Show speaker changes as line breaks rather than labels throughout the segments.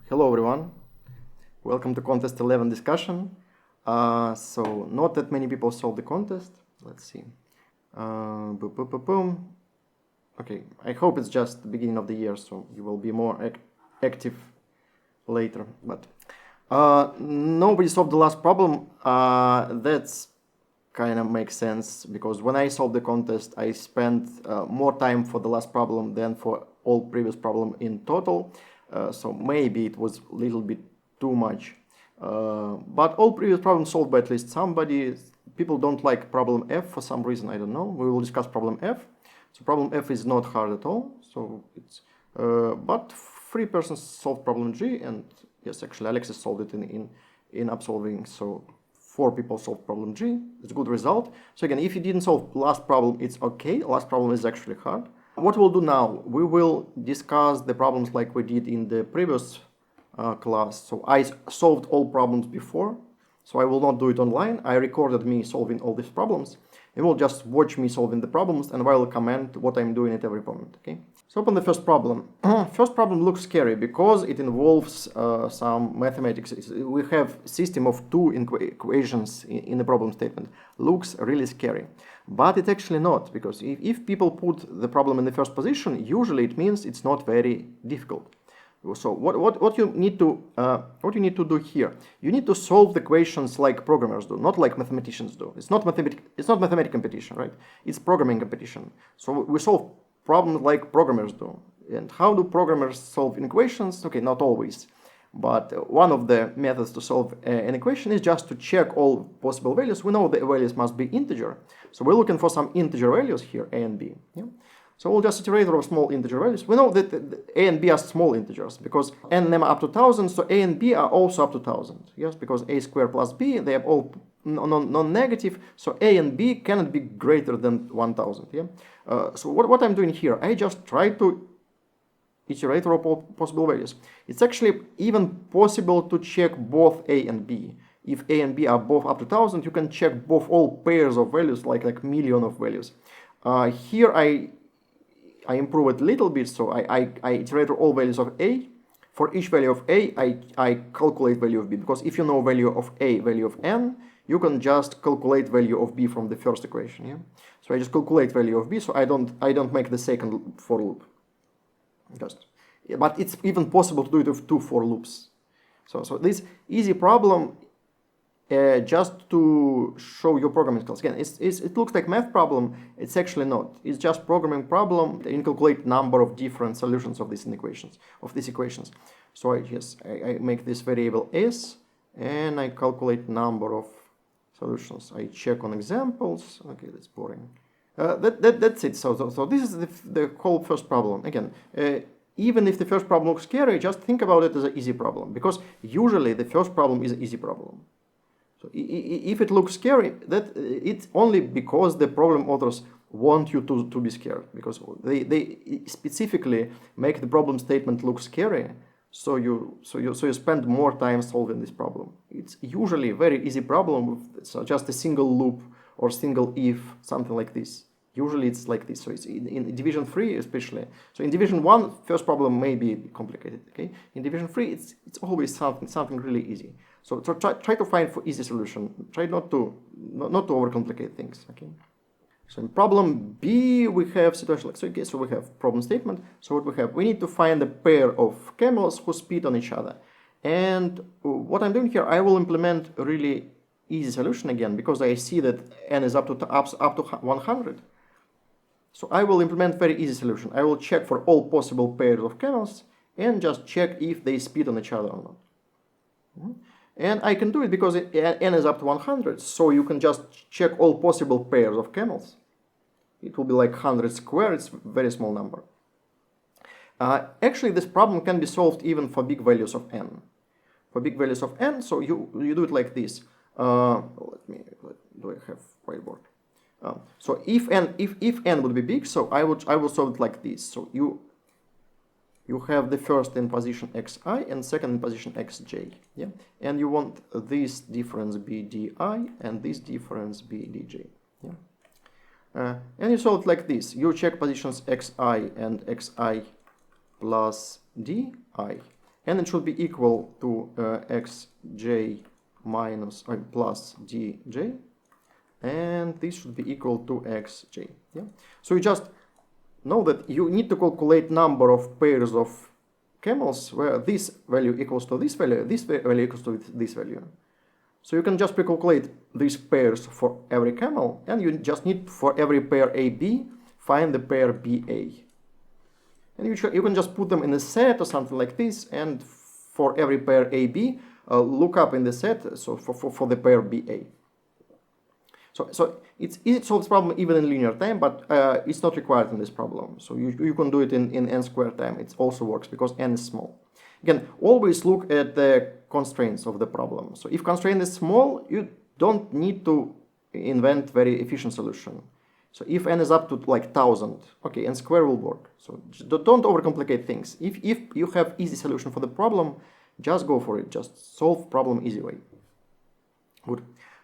Hello everyone, welcome to contest 11 discussion. So not that many people solved the contest. Let's see. Boom, boom, boom, boom. Okay, I hope it's just the beginning of the year, so you will be more active later. But nobody solved the last problem. That's kind of makes sense, because when I solved the contest, I spent more time for the last problem than for all previous problem in total. So maybe it was a little bit too much. But all previous problems solved by at least somebody. People don't like problem F for some reason, I don't know. We will discuss problem F. So problem F is not hard at all. So it's but 3 persons solved problem G, and yes, actually Alexis solved it in upsolving. So 4 people solved problem G. It's a good result. So again, if you didn't solve last problem, it's okay. Last problem is actually hard. What we'll do now, we will discuss the problems like we did in the previous class. So I solved all problems before, so I will not do it online. I recorded me solving all these problems. You will just watch me solving the problems, and I will comment what I'm doing at every moment, okay? So open the first problem. First problem looks scary because it involves some mathematics. We have a system of 2 equations in the problem statement. Looks really scary. But it's actually not, because if people put the problem in the first position, usually it means it's not very difficult. So what you need to do here? You need to solve the equations like programmers do, not like mathematicians do. It's not mathematical competition, right? It's programming competition. So we solve problems like programmers do. And how do programmers solve equations? Okay, not always. But one of the methods to solve an equation is just to check all possible values. We know the values must be integer. So we're looking for some integer values here, a and b. Yeah? So we'll just iterator of small integer values. We know that a and b are small integers because n and m are up to 1000, so a and b are also up to 1000. Yes, because a squared plus b, they are all non-negative, so a and b cannot be greater than 1000. Yeah. So what I'm doing here, I just try to iterate over all possible values. It's actually even possible to check both a and b. If a and b are both up to 1000, you can check both all pairs of values, like million of values. Here I improve it a little bit, so I iterate all values of a. For each value of a, I calculate value of b, because if you know value of a, value of n, you can just calculate value of b from the first equation. Yeah? So I just calculate value of b, so I don't make the second for loop. But it's even possible to do it with 2 for loops. So this easy problem, just to show your programming skills. Again, it looks like math problem. It's actually not. It's just programming problem. You calculate number of different solutions of these equations. So I make this variable s, and I calculate number of solutions. I check on examples. Okay, that's boring. That's it. So this is the whole first problem. Again, even if the first problem looks scary, just think about it as an easy problem, because usually the first problem is an easy problem. So if it looks scary, it's only because the problem authors want you to be scared, because they specifically make the problem statement look scary, so you spend more time solving this problem. It's usually a very easy problem with just a single loop or single if, something like this. Usually it's like this. So it's in division 3 especially. So in division 1, first problem may be complicated. Okay. In division 3, it's always something really easy. So try to find for easy solution. Try not to overcomplicate things. Okay. So in problem B, we have situation like so. Okay, so we have problem statement. So what we have, we need to find a pair of camels who speed on each other. And what I'm doing here, I will implement a really easy solution again, because I see that n is up to 100. So I will implement very easy solution. I will check for all possible pairs of camels and just check if they speed on each other or not. And I can do it because n is up to 100, so you can just check all possible pairs of camels. It will be like 100 squared, it's a very small number. Actually, this problem can be solved even for big values of n. For big values of n, so you do it like this. Do I have whiteboard? So if n would be big, so I will solve it like this. So you have the first in position xi and second in position xj, yeah, and you want this difference be di and this difference be dj, yeah. And you solve it like this. You check positions xi and xi plus di, and it should be equal to xj minus plus dj, and this should be equal to xj. Yeah. So you just know that you need to calculate number of pairs of camels where this value equals to this value equals to this value. So you can just pre-calculate these pairs for every camel, and you just need for every pair AB find the pair BA. And you can just put them in a set or something like this, and for every pair AB, look up in the set, so for the pair BA. So it's easy to solve this problem even in linear time, but it's not required in this problem. So you can do it in n squared time. It also works because n is small. Again, always look at the constraints of the problem. So if constraint is small, you don't need to invent very efficient solution. So if n is up to like 1000, okay, n squared will work. So don't overcomplicate things. If you have easy solution for the problem, just go for it. Just solve problem easy way. Good.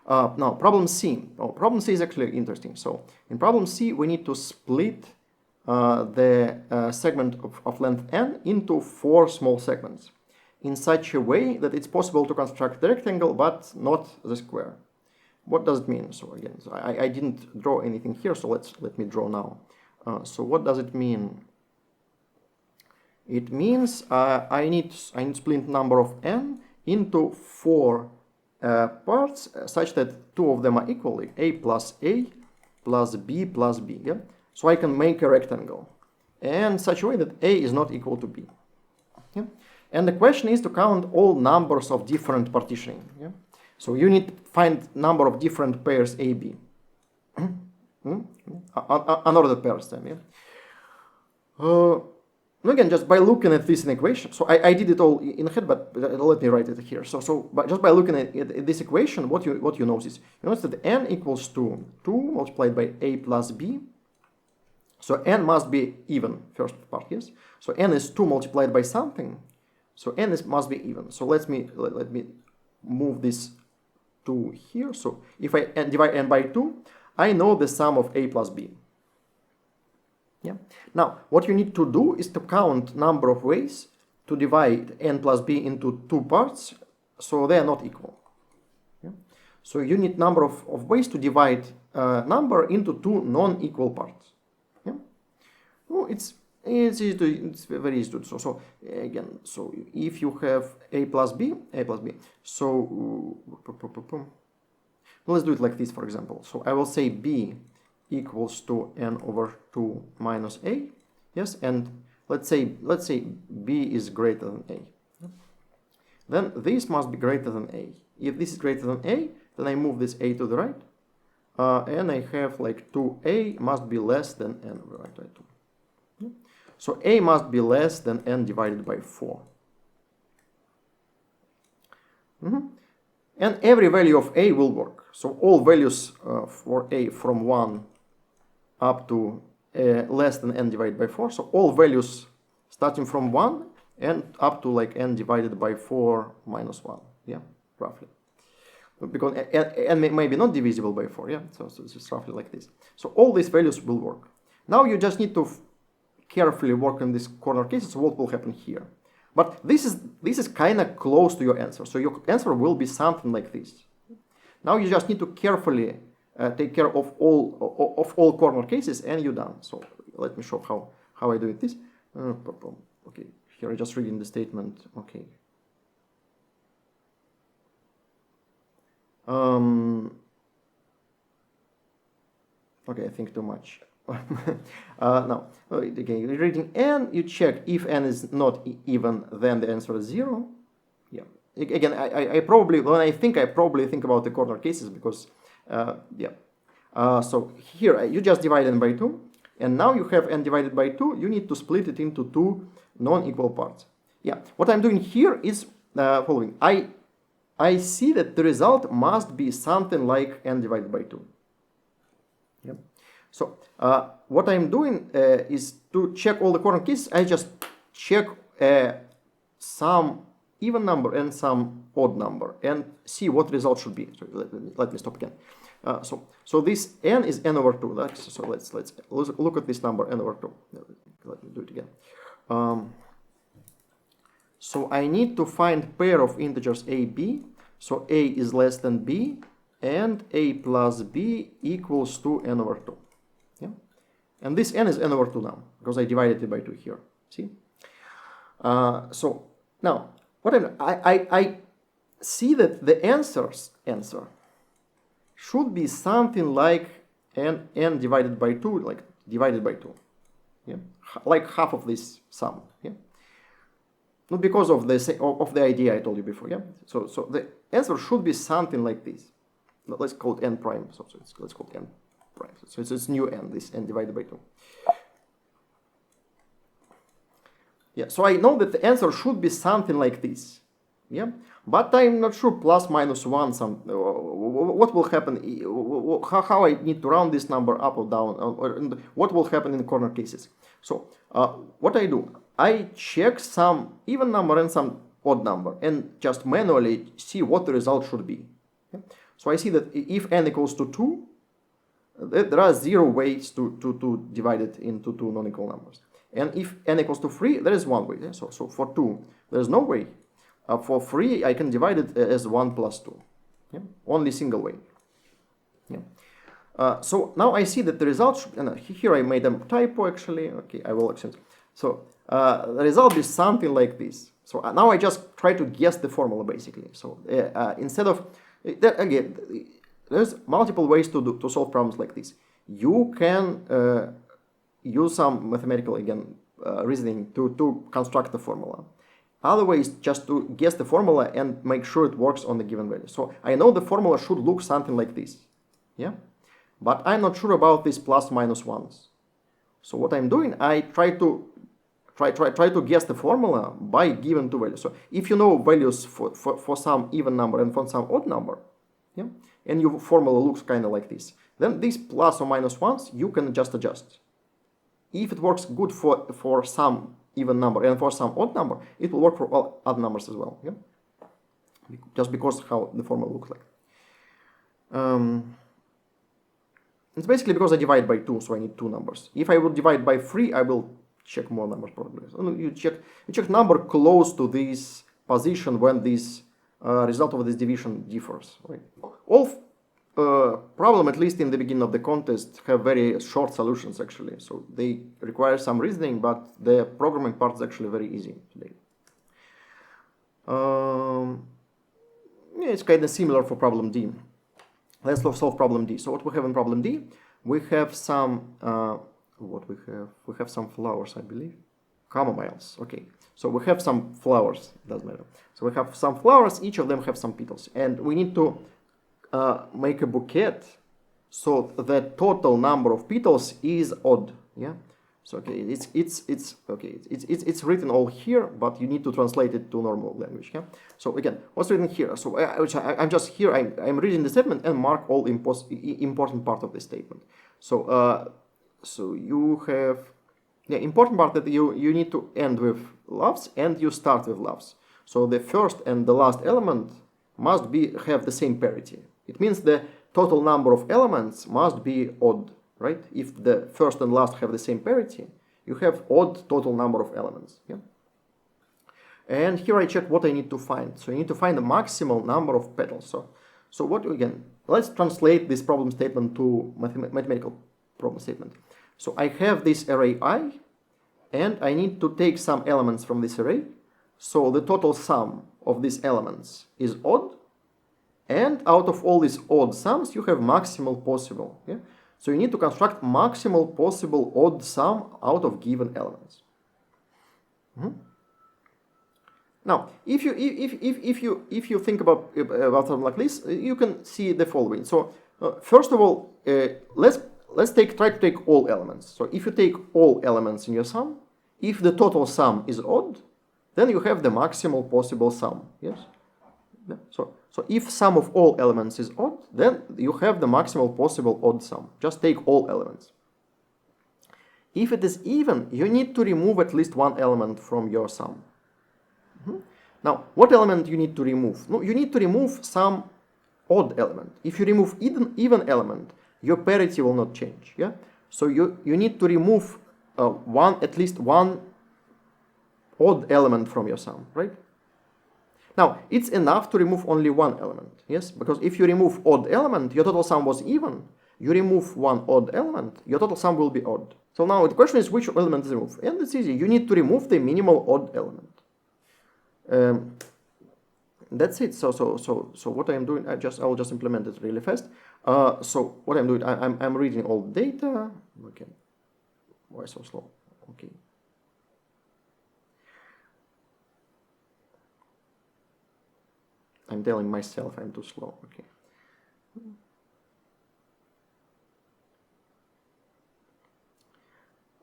Now problem C. Oh, problem C is actually interesting. So in problem C, we need to split the segment of length n into 4 small segments in such a way that it's possible to construct the rectangle but not the square. What does it mean? So again, so I didn't draw anything here, so let me draw now. So what does it mean? It means I need to split number of n into 4 parts such that 2 of them are equal, like a plus b plus b. Yeah? So I can make a rectangle and such a way that a is not equal to b. Yeah? And the question is to count all numbers of different partitioning. Yeah? So you need to find number of different pairs AB. Unordered pairs then. Yeah? Again, just by looking at this in equation, so I did it all in head, but let me write it here. But just by looking at this equation, what you notice that n equals to 2 multiplied by a plus b. So n must be even, first part, yes. So n is 2 multiplied by something. So n must be even. So let me move this 2 here. So if I divide n by 2, I know the sum of a plus b. Yeah. Now, what you need to do is to count number of ways to divide n plus b into 2 parts, so they are not equal. Yeah. So you need number of ways to divide number into 2 non-equal parts. Yeah. Well, it's very easy to do. So again, so if you have a plus b, so let's do it like this, for example. So I will say b equals to n over 2 minus a, yes, and let's say b is greater than a. Then this must be greater than a. If this is greater than a, then I move this a to the right, and I have like 2a must be less than n divided by 2. So a must be less than n divided by 4. And every value of a will work. So all values for a from 1 up to less than n divided by 4. So all values starting from 1 and up to like n divided by 4 minus 1. Yeah, roughly. Because n may be not divisible by 4. Yeah, so it's just roughly like this. So all these values will work. Now you just need to carefully work on these corner cases. What will happen here? But this is kind of close to your answer. So your answer will be something like this. Now you just need to carefully take care of all corner cases, and you're done. So let me show how I do it. This. Okay, here I'm just reading the statement. Okay. Okay, I think too much. Now, again, reading n, you check if n is not even, then the answer is 0. Yeah. Again, I probably think about the corner cases because, yeah. So here you just divide n by 2, and now you have n divided by 2. You need to split it into 2 non-equal parts. Yeah. What I'm doing here is following. I see that the result must be something like n divided by 2. Yeah. So what I'm doing is to check all the corner cases. I just check some even number and some odd number and see what result should be. So let me stop again. So this n is n over 2. So let's look at this number n over 2. Let me do it again. So I need to find pair of integers a, b. So a is less than b, and a plus b equals to n over 2. Yeah? And this n is n over 2 now, because I divided it by 2 here. See? So now, what I see that the answer should be something like n divided by 2, like divided by 2. Yeah? Like half of this sum. Yeah? Not because of the idea I told you before. Yeah. So the answer should be something like this. Let's call it n prime. So let's call it n prime. So it's new n. This n divided by 2. Yeah. So I know that the answer should be something like this. Yeah. But I'm not sure plus minus 1. What will happen? How I need to round this number up or down? Or what will happen in corner cases? So what I do? I check some even number and some odd number and just manually see what the result should be. Okay? So I see that if n equals to 2, there are 0 ways to divide it into 2 non-equal numbers. And if n equals to 3, there is 1 way. Yeah? So for 2, there is no way. For 3, I can divide it as 1 plus 2. Yeah? Only single way. Yeah. So now I see that the result should, and here I made a typo actually. Okay, I will accent. So the result is something like this. So now I just try to guess the formula basically. So instead of again, there's multiple ways to solve problems like this. You can use some mathematical reasoning to construct the formula. Other way is just to guess the formula and make sure it works on the given value. So I know the formula should look something like this. Yeah, but I'm not sure about these plus minus ones. So what I'm doing, I try to guess the formula by given two values. So if you know values for some even number and for some odd number, yeah, and your formula looks kind of like this, then these plus or minus ones you can just adjust. If it works good for some even number and for some odd number, it will work for all odd numbers as well. Yeah, just because how the formula looks like. It's basically because I divide by 2, so I need 2 numbers. If I would divide by 3, I will check more numbers probably. So you check number close to this position when this result of this division differs. Right? All problem, at least in the beginning of the contest, have very short solutions actually. So they require some reasoning, but the programming part is actually very easy today. Yeah, it's kind of similar for problem D. Let's solve problem D. So what we have in problem D, we have some we have some flowers, I believe, camomiles. Okay, so we have some flowers. Doesn't matter. So we have some flowers. Each of them have some petals, and we need to make a bouquet so the total number of petals is odd. Yeah. So okay, it's written all here, but you need to translate it to normal language. Yeah. So again, what's written here? So I'm just here. I'm reading the statement and mark all important part of the statement. So so you have important part that you need to end with loves and you start with loves. So the first and the last element must have the same parity. It means the total number of elements must be odd. Right? If the first and last have the same parity, you have odd total number of elements. Yeah? And here I check what I need to find. So I need to find the maximal number of petals. So what again? Let's translate this problem statement to mathematical problem statement. So I have this array I, and I need to take some elements from this array. So the total sum of these elements is odd, and out of all these odd sums, you have maximal possible. Yeah? So you need to construct maximal possible odd sum out of given elements. Now, if you think about something like this, you can see the following. So first of all, let's try to take all elements. So if you take all elements in your sum, if the total sum is odd, then you have the maximal possible sum. Yes. So if sum of all elements is odd, then you have the maximal possible odd sum. Just take all elements. If it is even, you need to remove at least one element from your sum. Now, what element you need to remove? No, you need to remove some odd element. If you remove even element, your parity will not change. Yeah. So you need to remove at least one odd element from your sum, right? Now, it's enough to remove only one element, yes? Because if you remove odd element, your total sum was even. You remove one odd element, your total sum will be odd. So now the question is which element is removed? And it's easy. You need to remove the minimal odd element. That's it. So what I'm doing, I'll just implement it really fast. So what I'm doing, I'm reading all the data. Okay. Why so slow? Okay. I'm telling myself I'm too slow. Okay.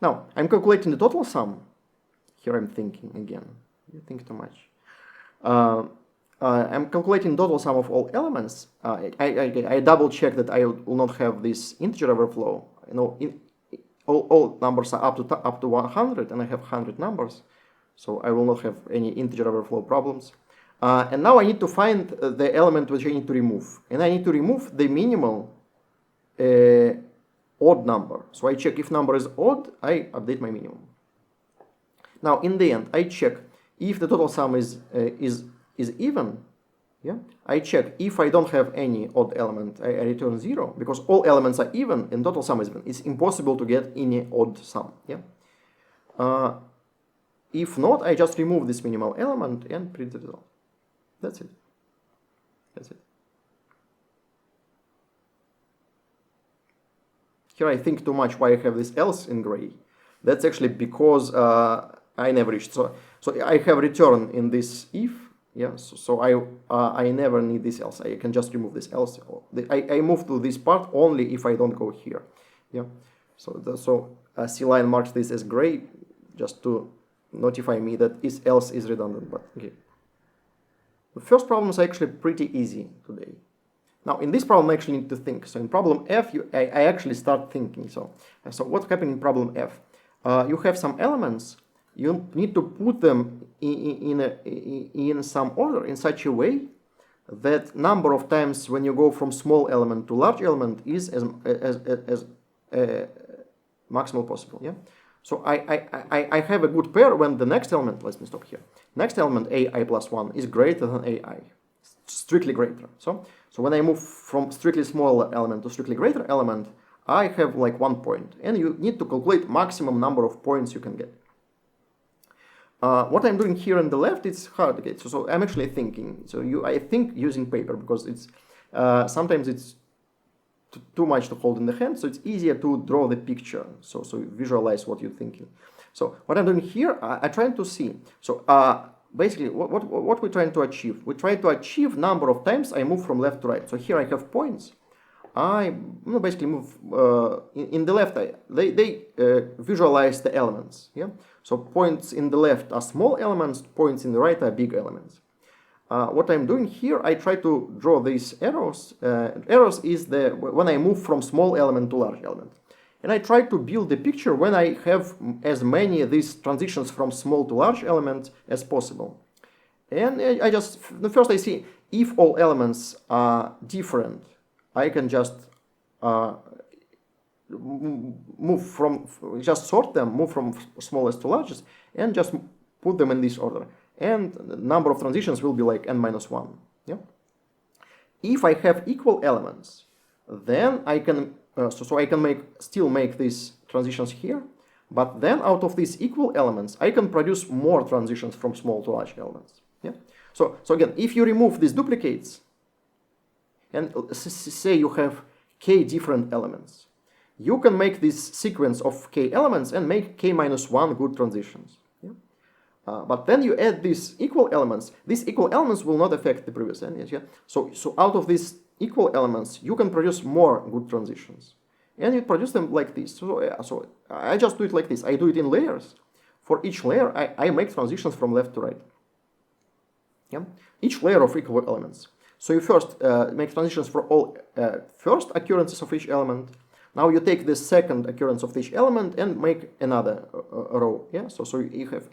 Now I'm calculating the total sum. Here I'm thinking again. You think too much. I'm calculating total sum of all elements. I double check that I will not have this integer overflow. You know, all numbers are up to 100, and I have 100 numbers, so I will not have any integer overflow problems. And now I need to find the element which I need to remove, and I need to remove the minimal odd number. So I check if number is odd, I update my minimum. Now in the end, I check if the total sum is even. Yeah, I check if I don't have any odd element, I return 0, because all elements are even and total sum is even. It's impossible to get any odd sum. Yeah. If not, I just remove this minimal element and print the result. That's it. That's it. Here I think too much why I have this else in gray. That's actually because I never reached. So I have return in this if. Yeah, so I never need this else. I can just remove this else. I move to this part only if I don't go here. Yeah, so C line marks this as gray just to notify me that is else is redundant. But okay, the first problem is actually pretty easy today. Now in this problem I actually need to think. So in problem F, I actually start thinking. So what's happening in problem F? You have some elements. You need to put them in some order in such a way that number of times when you go from small element to large element is as maximal possible. Yeah. So I have a good pair when the next element, let me stop here. Next element ai plus 1 is greater than ai, strictly greater. So when I move from strictly small element to strictly greater element, I have like 1 point, and you need to calculate maximum number of points you can get. What I'm doing here on the left, it's hard to get. So I'm actually thinking. So I think using paper because it's sometimes it's too much to hold in the hand. So it's easier to draw the picture. So you visualize what you're thinking. So what I'm doing here, I'm trying to see. So basically, what we're trying to achieve? We try to achieve number of times I move from left to right. So here I have points. I basically move in the left. They visualize the elements. Yeah. So points in the left are small elements. Points in the right are big elements. What I'm doing here, I try to draw these arrows. Arrows is when I move from small element to large element, and I try to build the picture when I have as many of these transitions from small to large element as possible. And first I see if all elements are different. I can just sort them, move from smallest to largest, and just put them in this order. And the number of transitions will be like n-1. Yeah. If I have equal elements, then I can I can still make these transitions here. But then out of these equal elements, I can produce more transitions from small to large elements. Yeah. So again, if you remove these duplicates, and say you have k different elements, you can make this sequence of k elements and make k-1 good transitions. Yeah? But then you add these equal elements. These equal elements will not affect the previous elements. Yeah? So out of these equal elements, you can produce more good transitions. And you produce them like this. So I just do it like this. I do it in layers. For each layer, I make transitions from left to right. Yeah? Each layer of equal elements. So you first make transitions for all first occurrences of each element. Now you take the second occurrence of each element and make another row. Yeah. So you have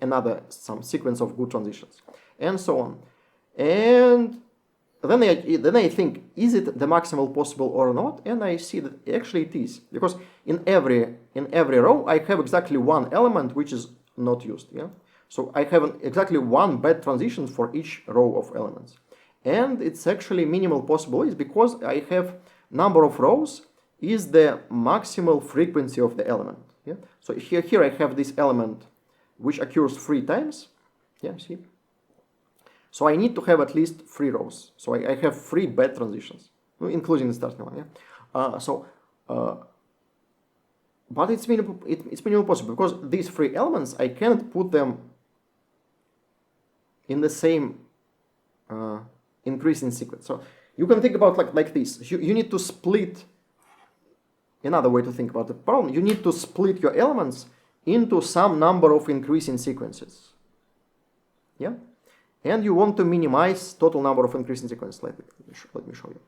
some sequence of good transitions, and so on. And then I think, is it the maximal possible or not? And I see that actually it is, because in every row I have exactly one element which is not used. Yeah. So I have exactly one bad transition for each row of elements. And it's actually minimal possible is because I have number of rows is the maximal frequency of the element. Yeah? So here I have this element which occurs 3 times. Yeah, see? So I need to have at least 3 rows. So I have 3 bad transitions, including the starting one. Yeah? But it's minimal possible because these 3 elements, I cannot put them in the same increasing sequence. So you can think about like this. You need to split. Another way to think about the problem, you need to split your elements into some number of increasing sequences. Yeah? And you want to minimize total number of increasing sequences. Let me show you.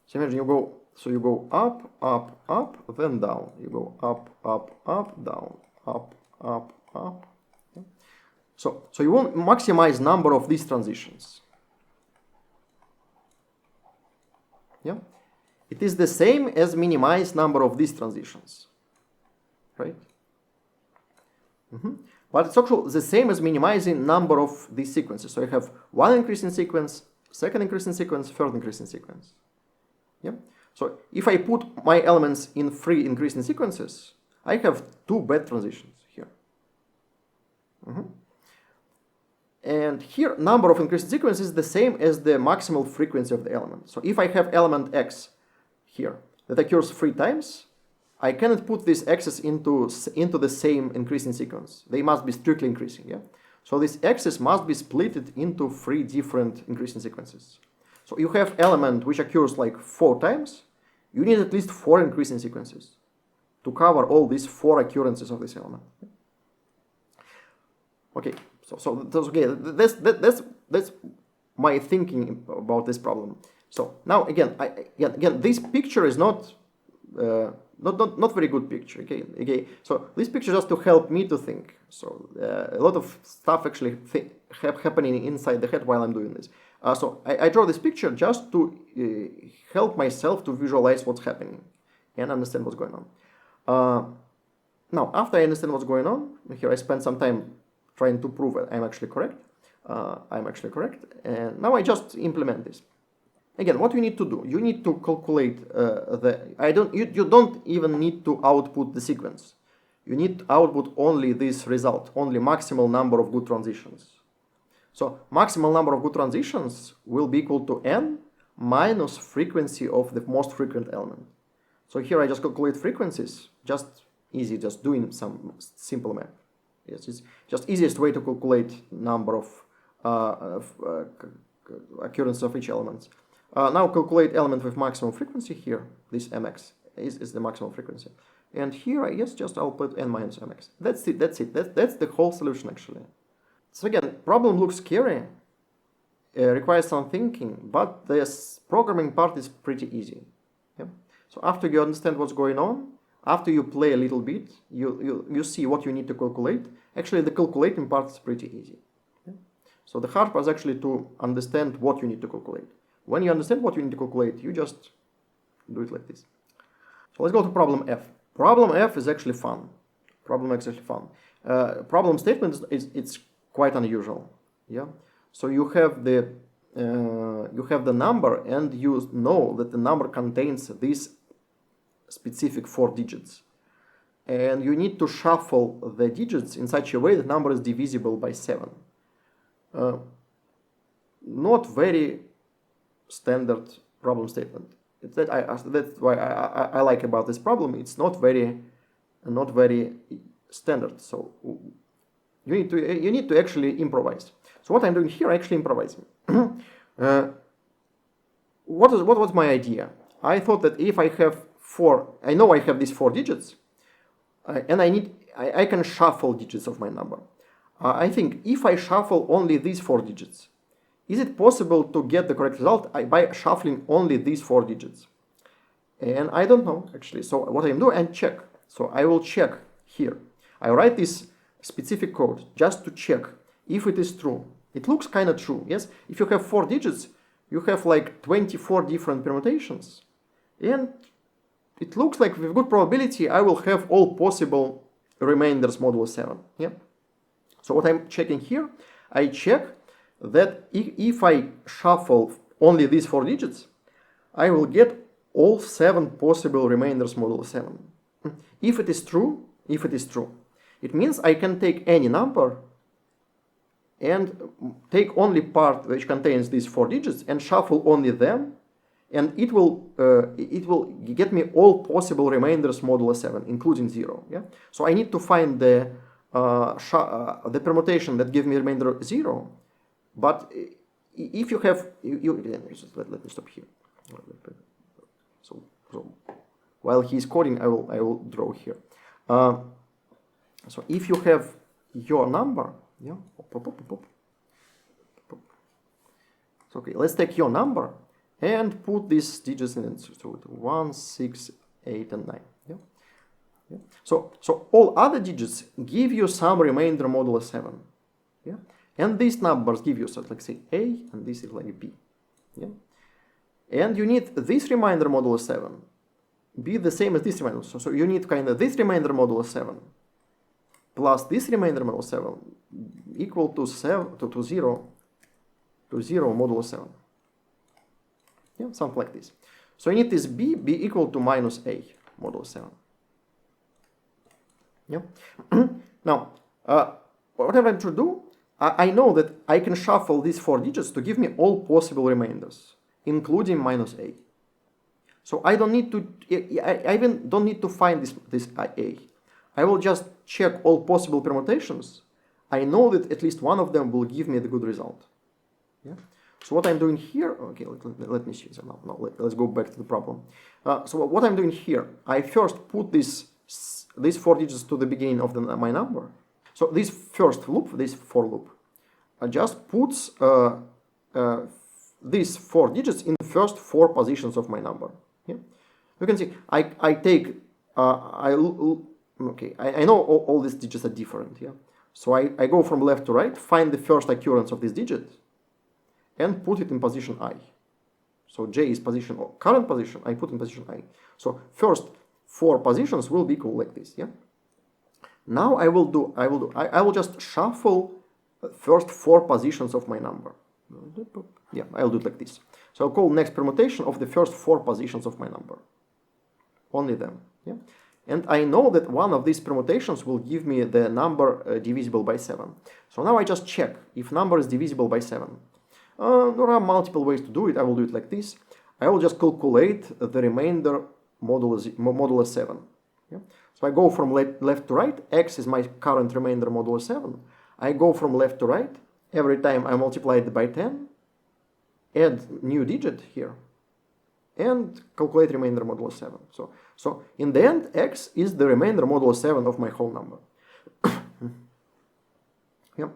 So imagine you go up, up, up, then down. You go up, up, up, down, up, up, up. Okay. So you want maximize number of these transitions. Yeah, it is the same as minimize number of these transitions, right? But it's actually the same as minimizing number of these sequences. So I have one increasing sequence, second increasing sequence, third increasing sequence. Yeah. So if I put my elements in 3 increasing sequences, I have 2 bad transitions here. And here, number of increasing sequences is the same as the maximal frequency of the element. So if I have element x here that occurs 3 times, I cannot put these x's into the same increasing sequence. They must be strictly increasing. Yeah. So these x's must be split into 3 different increasing sequences. So you have element which occurs like 4 times. You need at least 4 increasing sequences to cover all these 4 occurrences of this element. Okay. So okay, that's my thinking about this problem. So now again, this picture is not very good picture. Okay. So this picture just to help me to think. So a lot of stuff actually happening inside the head while I'm doing this. So I draw this picture just to help myself to visualize what's happening and understand what's going on. Now, after I understand what's going on, here I spend some time trying to prove it. I'm actually correct. And now I just implement this. Again, what you need to do, you need to calculate you don't even need to output the sequence. You need to output only this result, only maximal number of good transitions. So maximal number of good transitions will be equal to n minus frequency of the most frequent element. So here I just calculate frequencies, just easy, just doing some simple math. Yes, it's just easiest way to calculate number of occurrences of each element. Now calculate element with maximum frequency here. This mx is the maximum frequency. And here I guess just I'll put n minus mx. That's it. That's the whole solution actually. So again, problem looks scary, requires some thinking, but this programming part is pretty easy. Yeah? So after you understand what's going on, after you play a little bit, you see what you need to calculate. Actually, the calculating part is pretty easy. Yeah? So the hard part is actually to understand what you need to calculate. When you understand what you need to calculate, you just do it like this. So let's go to problem F. Problem F is actually fun. Problem statement it's quite unusual. Yeah. So you have the number, and you know that the number contains these specific 4 digits, and you need to shuffle the digits in such a way that number is divisible by 7. Not very standard problem statement. That's why I like about this problem. It's not very standard. So you need to actually improvise. So what I'm doing here, actually improvising. What was my idea? I thought that if I have 4, I know I have these 4 digits, and I can shuffle digits of my number. I think if I shuffle only these 4 digits, is it possible to get the correct result by shuffling only these 4 digits? And I don't know actually. So what I'm doing, and check. So I will check here. I write this specific code just to check if it is true. It looks kind of true, yes? If you have 4 digits, you have like 24 different permutations. And it looks like with good probability I will have all possible remainders modulo 7. Yeah. So what I'm checking here, I check that if I shuffle only these 4 digits, I will get all 7 possible remainders modulo 7. If it is true, it means I can take any number and take only part which contains these 4 digits and shuffle only them, and it will get me all possible remainders modulo 7, including 0. Yeah. So I need to find the permutation that gives me remainder 0. But if you have, let me stop here. So while he's coding, I will draw here. So if you have your number, yeah. So okay, let's take your number and put these digits in. So 1, 6, 8, and 9. Yeah. Yeah. So all other digits give you some remainder modulo 7. Yeah. And these numbers give you, so like say A, and this is like B. Yeah. And you need this remainder modulo 7 be the same as this remainder. So you need kind of this remainder modulo 7 plus this remainder modulo 7 equal to 0 modulo 7. Yeah, something like this. So you need this B be equal to minus A modulo 7. Yeah. Now, what I'm going to do, I know that I can shuffle these 4 digits to give me all possible remainders, including minus A. So I don't need to, I even don't need to find this A. I will just check all possible permutations. I know that at least one of them will give me the good result. Yeah. So what I'm doing here, okay, let me see. So now let's go back to the problem. So what I'm doing here, I first put these 4 digits to the beginning of my number. So this first loop, this for loop, just puts these 4 digits in the first 4 positions of my number. Yeah? You can see I take okay, I know all these digits are different. Yeah, so I go from left to right, find the first occurrence of this digit, and put it in position I. So J is position or current position. I put in position I. So first 4 positions will be equal like this. Yeah. Now I will just shuffle first 4 positions of my number. Yeah, I'll do it like this. So I'll call next permutation of the first 4 positions of my number. Only them. Yeah. And I know that one of these permutations will give me the number divisible by 7. So now I just check if number is divisible by 7. There are multiple ways to do it. I will do it like this. I will just calculate the remainder modulo 7. Yeah. So I go from left to right. X is my current remainder modulo 7. I go from left to right. Every time I multiply it by 10, add new digit here, and calculate remainder modulo 7. So in the end, X is the remainder modulo 7 of my whole number. Yeah.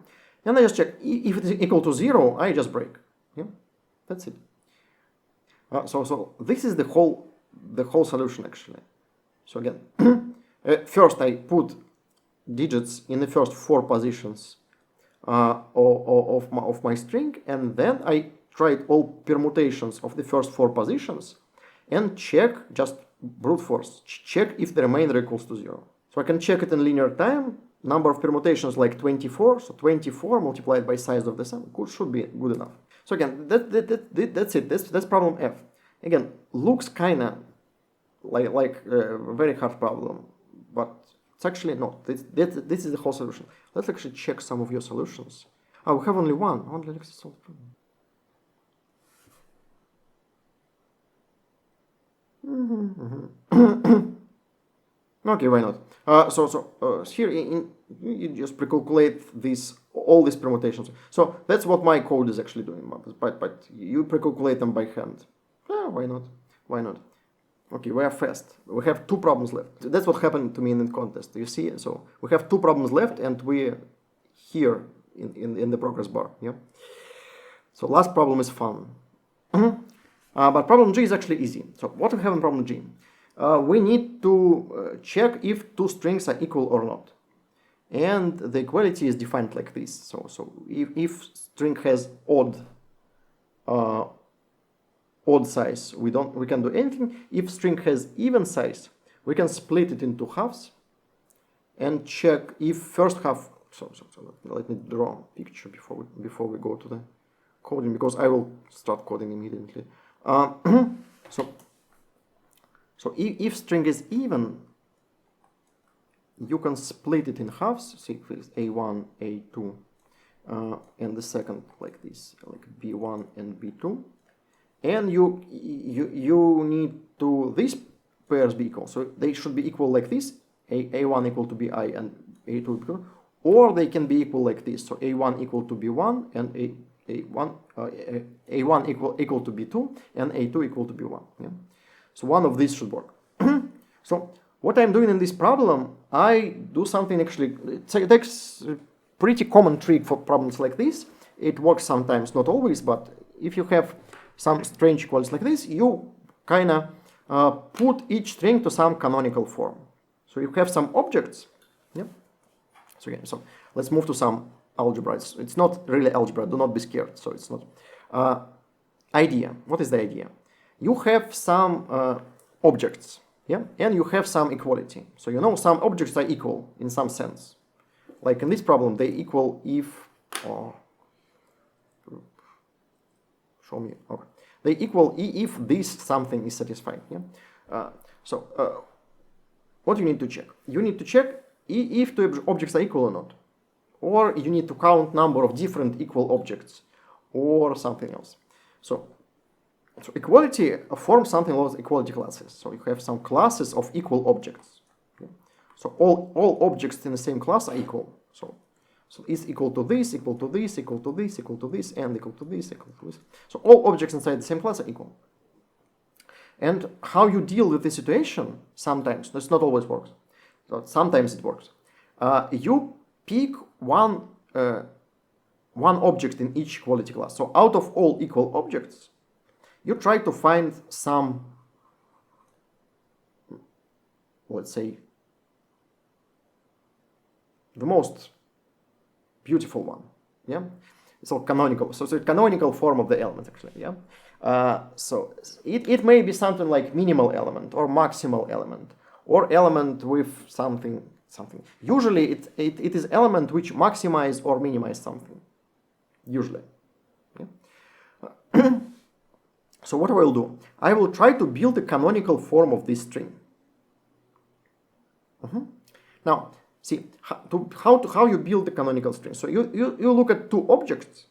And I just check. If it is equal to 0, I just break. Yeah. That's it. So this is the whole solution actually. So again, first I put digits in the first 4 positions of my string, and then I tried all permutations of the first 4 positions and check, just brute force, check if the remainder equals to 0. So I can check it in linear time, number of permutations like 24, so 24 multiplied by size of the sum should be good enough. So again, that's it, that's problem F. Again, looks kinda like a very hard problem, but it's actually not. This is the whole solution. Let's actually check some of your solutions. Oh, we have only one. Let's solve the problem. Okay, why not? Here you just pre-calculate all these permutations. So that's what my code is actually doing, but you pre-calculate them by hand. Yeah, why not? Why not? Okay, we are fast. We have 2 problems left. That's what happened to me in the contest. You see, so we have 2 problems left, and we're here in the progress bar. Yeah. So last problem is fun. But problem G is actually easy. So what we have in problem G? We need to check if 2 strings are equal or not. And the equality is defined like this. So if string has odd odd size, we can do anything. If string has even size, we can split it into halves and check if first half. So let me draw a picture before we go to the coding, because I will start coding immediately. So if string is even, you can split it in halves. See, it's A1, A2, and the second like this, like B1 and B2. And you need to these pairs be equal. So they should be equal like this. A1 equal to BI and A2 equal, or they can be equal like this. So A1 equal to B1 and A1 equal to B2 and A2 equal to B1. Yeah? So one of these should work. So what I'm doing in this problem, I do something actually, it takes a pretty common trick for problems like this. It works sometimes, not always, but if you have some strange equalities like this, you kind of put each string to some canonical form. So you have some objects. Yeah. So again, so let's move to some algebra. It's not really algebra. Do not be scared. So it's not idea. What is the idea? You have some objects. Yeah, and you have some equality. So you know some objects are equal in some sense. Like in this problem, they equal if. Show me. Okay. They equal if this something is satisfied. Yeah. What you need to check? You need to check if two objects are equal or not, or you need to count number of different equal objects, or something else. So equality forms something like equality classes. So you have some classes of equal objects. Okay. So all objects in the same class are equal. So is equal to this, equal to this, equal to this, equal to this, and equal to this, equal to this. So all objects inside the same class are equal. And how you deal with this situation, sometimes, this not always works, but sometimes it works. You pick one object in each equality class. So out of all equal objects, you try to find some, let's say, the most beautiful one. Yeah, it's all canonical. So it's a canonical form of the element, actually. Yeah. So it may be something like minimal element or maximal element or element with something. Usually it is element which maximize or minimize something. Usually. Yeah. So what I will do? I will try to build a canonical form of this string. Now, see how you build the canonical string. So you look at two objects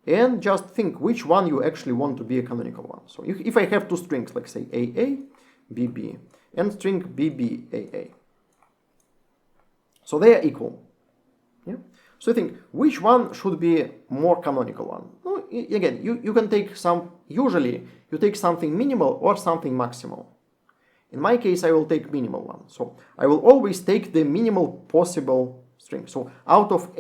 and just think which one you actually want to be a canonical one. So if I have two strings, like say AA, BB, and string BB, AA. So they are equal. Yeah? So I think which one should be more canonical one? Well, again, you can take some, usually you take something minimal or something maximal. In my case, I will take minimal one. So I will always take the minimal possible string. So out of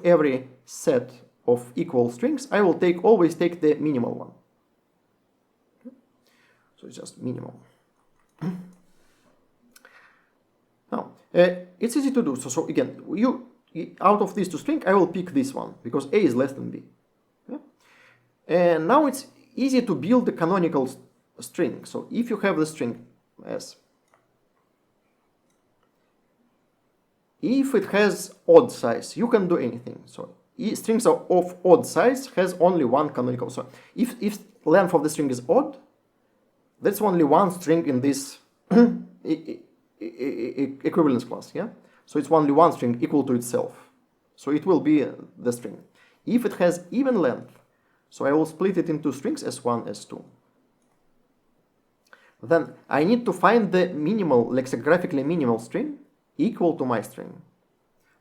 every set of equal strings, I will always take the minimal one. Okay. So it's just minimal. Now, it's easy to do. So again, out of these two strings, I will pick this one because A is less than B. Yeah? And now it's easy to build the canonical string. So if you have the string as, if it has odd size, you can do anything. So strings of odd size has only one canonical. So if length of the string is odd, that's only one string in this equivalence class. Yeah. So it's only one string equal to itself. So it will be the string. If it has even length, so I will split it into strings S1, S2. Then I need to find the minimal, lexicographically minimal string equal to my string.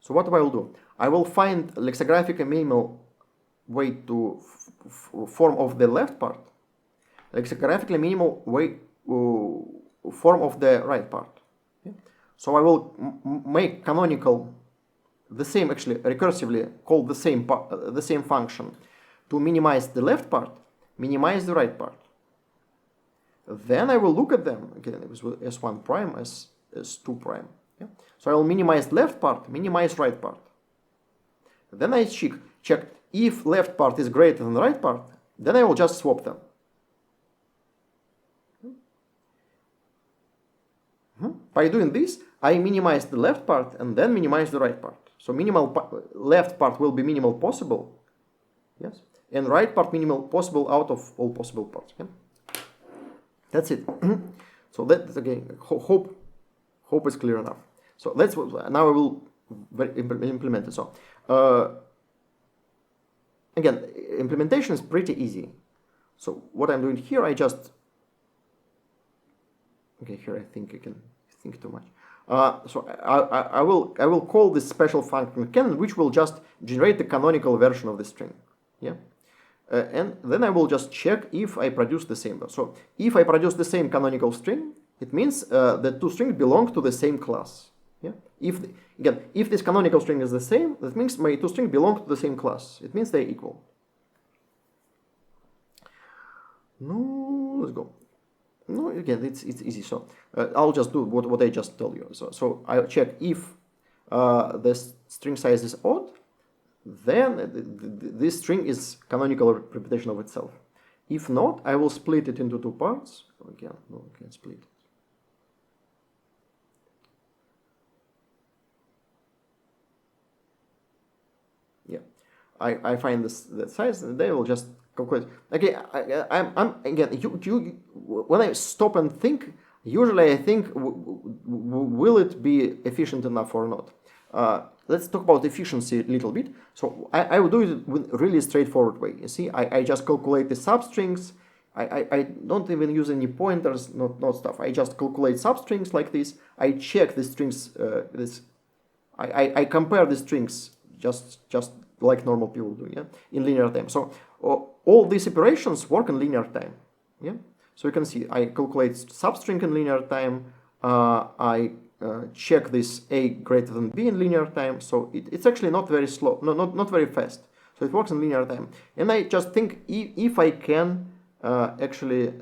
So what I will do? I will find lexicographically minimal way to form of the left part, lexicographically minimal way form of the right part. Okay? So I will make canonical the same, actually recursively call the same function to minimize the left part, minimize the right part. Then I will look at them again. It was S1 prime, S2 prime. Yeah? So I will minimize left part, minimize right part. Then I check if left part is greater than the right part. Then I will just swap them. By doing this, I minimize the left part and then minimize the right part. So left part will be minimal possible, yes, and right part minimal possible out of all possible parts. Yeah? That's it. So that's again. Hope is clear enough. So that's what now I will implement it. So again, implementation is pretty easy. So what I'm doing here, I just here I think I can think too much. So I will call this special function Camel, which will just generate the canonical version of the string. Yeah. And then I will just check if I produce the same. So if I produce the same canonical string, it means the two strings belong to the same class. Yeah. If this canonical string is the same, that means my two strings belong to the same class. It means they're equal. No, let's go. No, again, it's easy. So I'll just do what I just told you. So I check if the string size is odd, then this string is canonical representation of itself. If not, I will split it into two parts. Again, no, I can't split it. Yeah, I find the size, and they will just calculate. Okay, I'm again. When I stop and think, usually I think, will it be efficient enough or not? Let's talk about efficiency a little bit. So I will do it with a really straightforward way. You see, I just calculate the substrings. I don't even use any pointers, not stuff. I just calculate substrings like this. I check the strings. I compare the strings just like normal people do. Yeah, in linear time. So all these operations work in linear time. Yeah. So you can see I calculate substring in linear time. I check this a greater than b in linear time, so it's actually not very slow, not very fast. So it works in linear time, and I just think if I can actually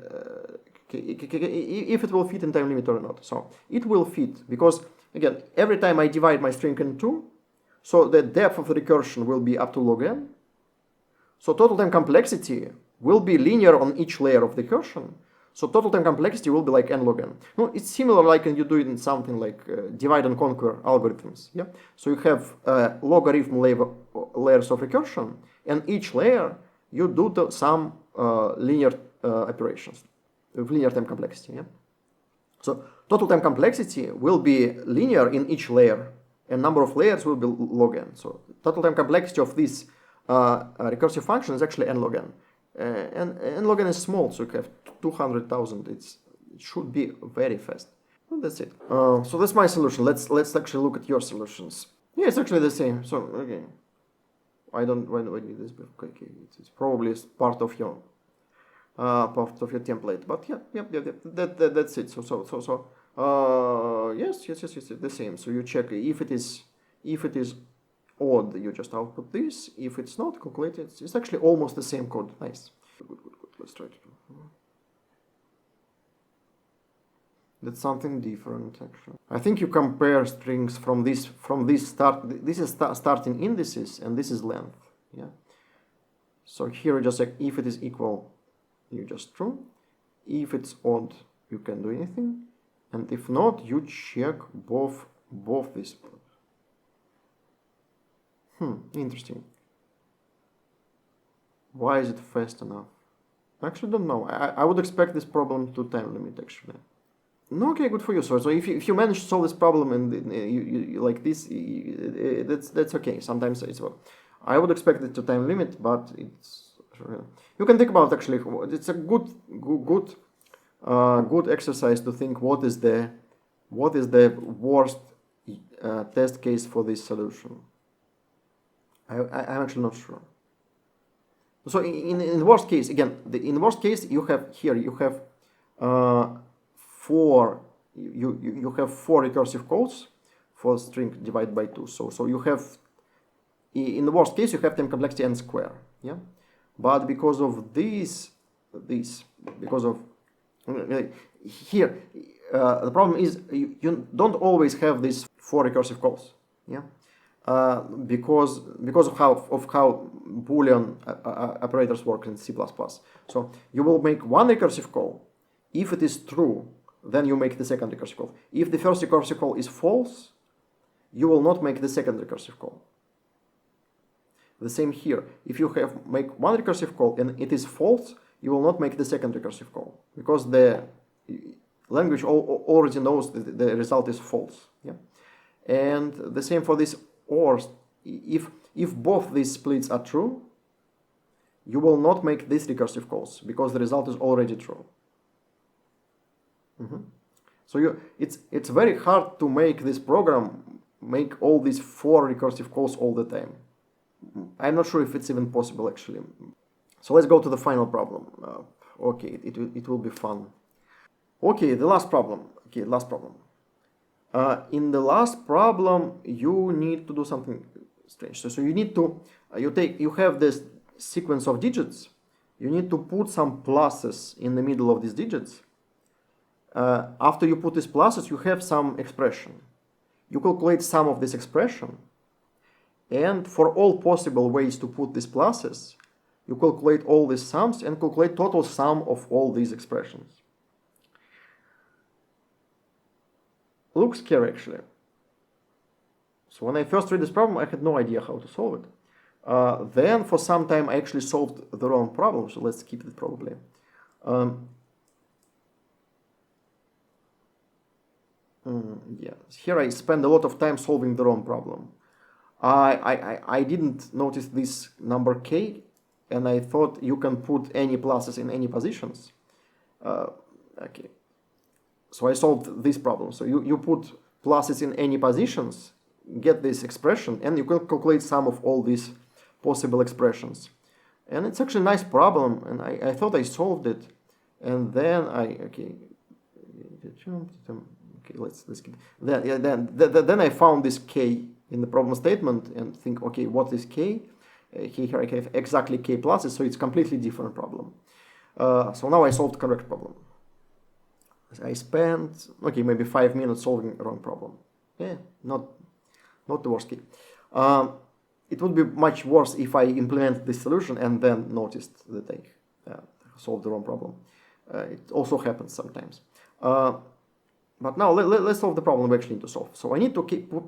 if it will fit in time limit or not. So it will fit because again every time I divide my string in two, so the depth of the recursion will be up to log n. So total time complexity will be linear on each layer of the recursion. So total time complexity will be like n log n. No, it's similar like when you do it in something like divide and conquer algorithms. Yeah. So you have logarithm layers of recursion, and each layer you do some linear operations with linear time complexity. Yeah. So total time complexity will be linear in each layer, and number of layers will be log n. So total time complexity of this recursive function is actually n log n. And n log n is small, so you have 200,000. It should be very fast. Well, that's it. So that's my solution. Let's actually look at your solutions. Yeah, it's actually the same. So okay, why need this? Okay, it's probably part of your template. But yeah. That's it. So yes, the same. So you check if it is odd, you just output this. If it's not, calculate it. It's actually almost the same code. Nice. Good. Let's try to do. That's something different, actually. I think you compare strings from this start. This is starting indices, and this is length. Yeah. So here you just like if it is equal, you just true. If it's odd, you can do anything, and if not, you check both these. Interesting. Why is it fast enough? I actually don't know. I would expect this problem to time limit actually. No, okay, good for you. So if you manage to solve this problem and you like this, that's okay. Sometimes it's well. I would expect it to time limit, but it's you can think about actually. It's a good exercise to think what is the worst test case for this solution. I'm actually not sure. So in worst case, again, in worst case you have four recursive calls for string divided by 2. So you have in the worst case you have time complexity n square. Yeah, but because of because of here the problem is you don't always have these 4 recursive calls. Yeah. Because of how Boolean operators work in C++. So you will make one recursive call. If it is true, then you make the second recursive call. If the first recursive call is false, you will not make the second recursive call. The same here. If you make one recursive call and it is false, you will not make the second recursive call because the language already knows that the result is false. Yeah? And the same for this OR. If both these splits are true, you will not make these recursive calls because the result is already true. So it's very hard to make this program make all these 4 recursive calls all the time. I'm not sure if it's even possible actually. So let's go to the final problem. Okay, it will be fun. Okay, the last problem. Okay, last problem. In the last problem, you need to do something strange. So you need to you have this sequence of digits. You need to put some pluses in the middle of these digits. After you put these pluses, you have some expression. You calculate sum of this expression, and for all possible ways to put these pluses, you calculate all these sums and calculate total sum of all these expressions. Looks scary actually. So when I first read this problem, I had no idea how to solve it. Then for some time I actually solved the wrong problem, so let's keep it probably. Yeah, here I spend a lot of time solving the wrong problem. I didn't notice this number k, and I thought you can put any pluses in any positions. Okay, so I solved this problem. So you put pluses in any positions, get this expression, and you can calculate sum of all these possible expressions. And it's actually a nice problem, and I thought I solved it, and then okay, let's keep. Then I found this k in the problem statement and think, okay, what is k? Here I have exactly k pluses, so it's completely different problem. So now I solved the correct problem. I spent, okay, maybe 5 minutes solving a wrong problem. Yeah, not the worst case. It would be much worse if I implemented this solution and then noticed that I solved the wrong problem. It also happens sometimes. But now let's solve the problem we actually need to solve. So I need to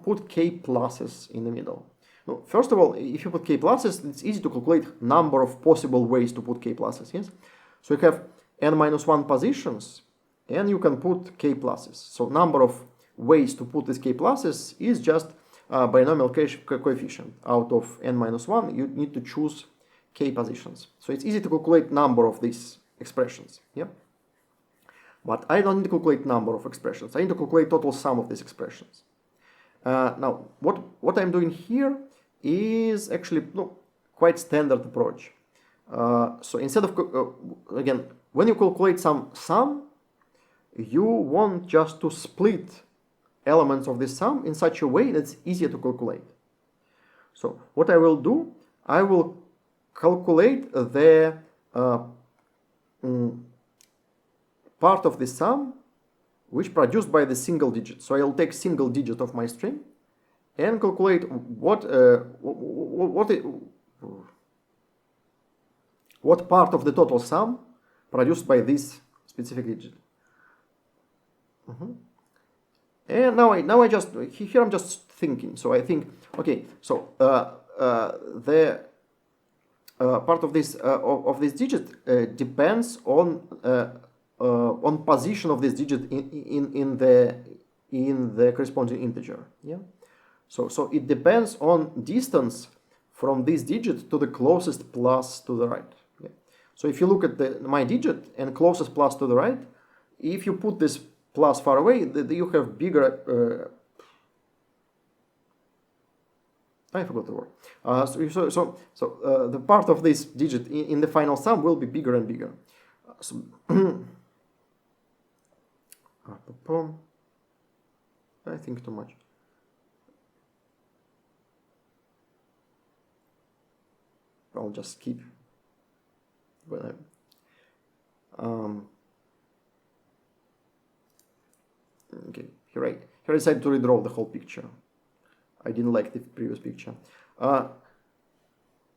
put k pluses in the middle. Now, first of all, if you put k pluses, it's easy to calculate number of possible ways to put k pluses. Yes. So you have n-1 positions, and you can put k pluses. So number of ways to put these k pluses is just binomial coefficient. Out of n-1, you need to choose k positions. So it's easy to calculate number of these expressions. Yeah. But I don't need to calculate number of expressions. I need to calculate total sum of these expressions. Now, what I'm doing here is actually quite standard approach. So instead of, again, when you calculate some sum, you want just to split elements of this sum in such a way that's easier to calculate. So what I will do, I will calculate the part of the sum which produced by the single digit. So I'll take single digit of my string and calculate what part of the total sum produced by this specific digit. And now I just here I'm just thinking. So I think, okay, so the part of this digit depends on position of this digit in the corresponding integer. Yeah. So it depends on distance from this digit to the closest plus to the right. Yeah. So if you look at my digit and closest plus to the right, if you put this plus far away, you have bigger. I forgot the word. So the part of this digit in the final sum will be bigger and bigger. I think too much. I'll just skip. Okay, here I decided to redraw the whole picture. I didn't like the previous picture.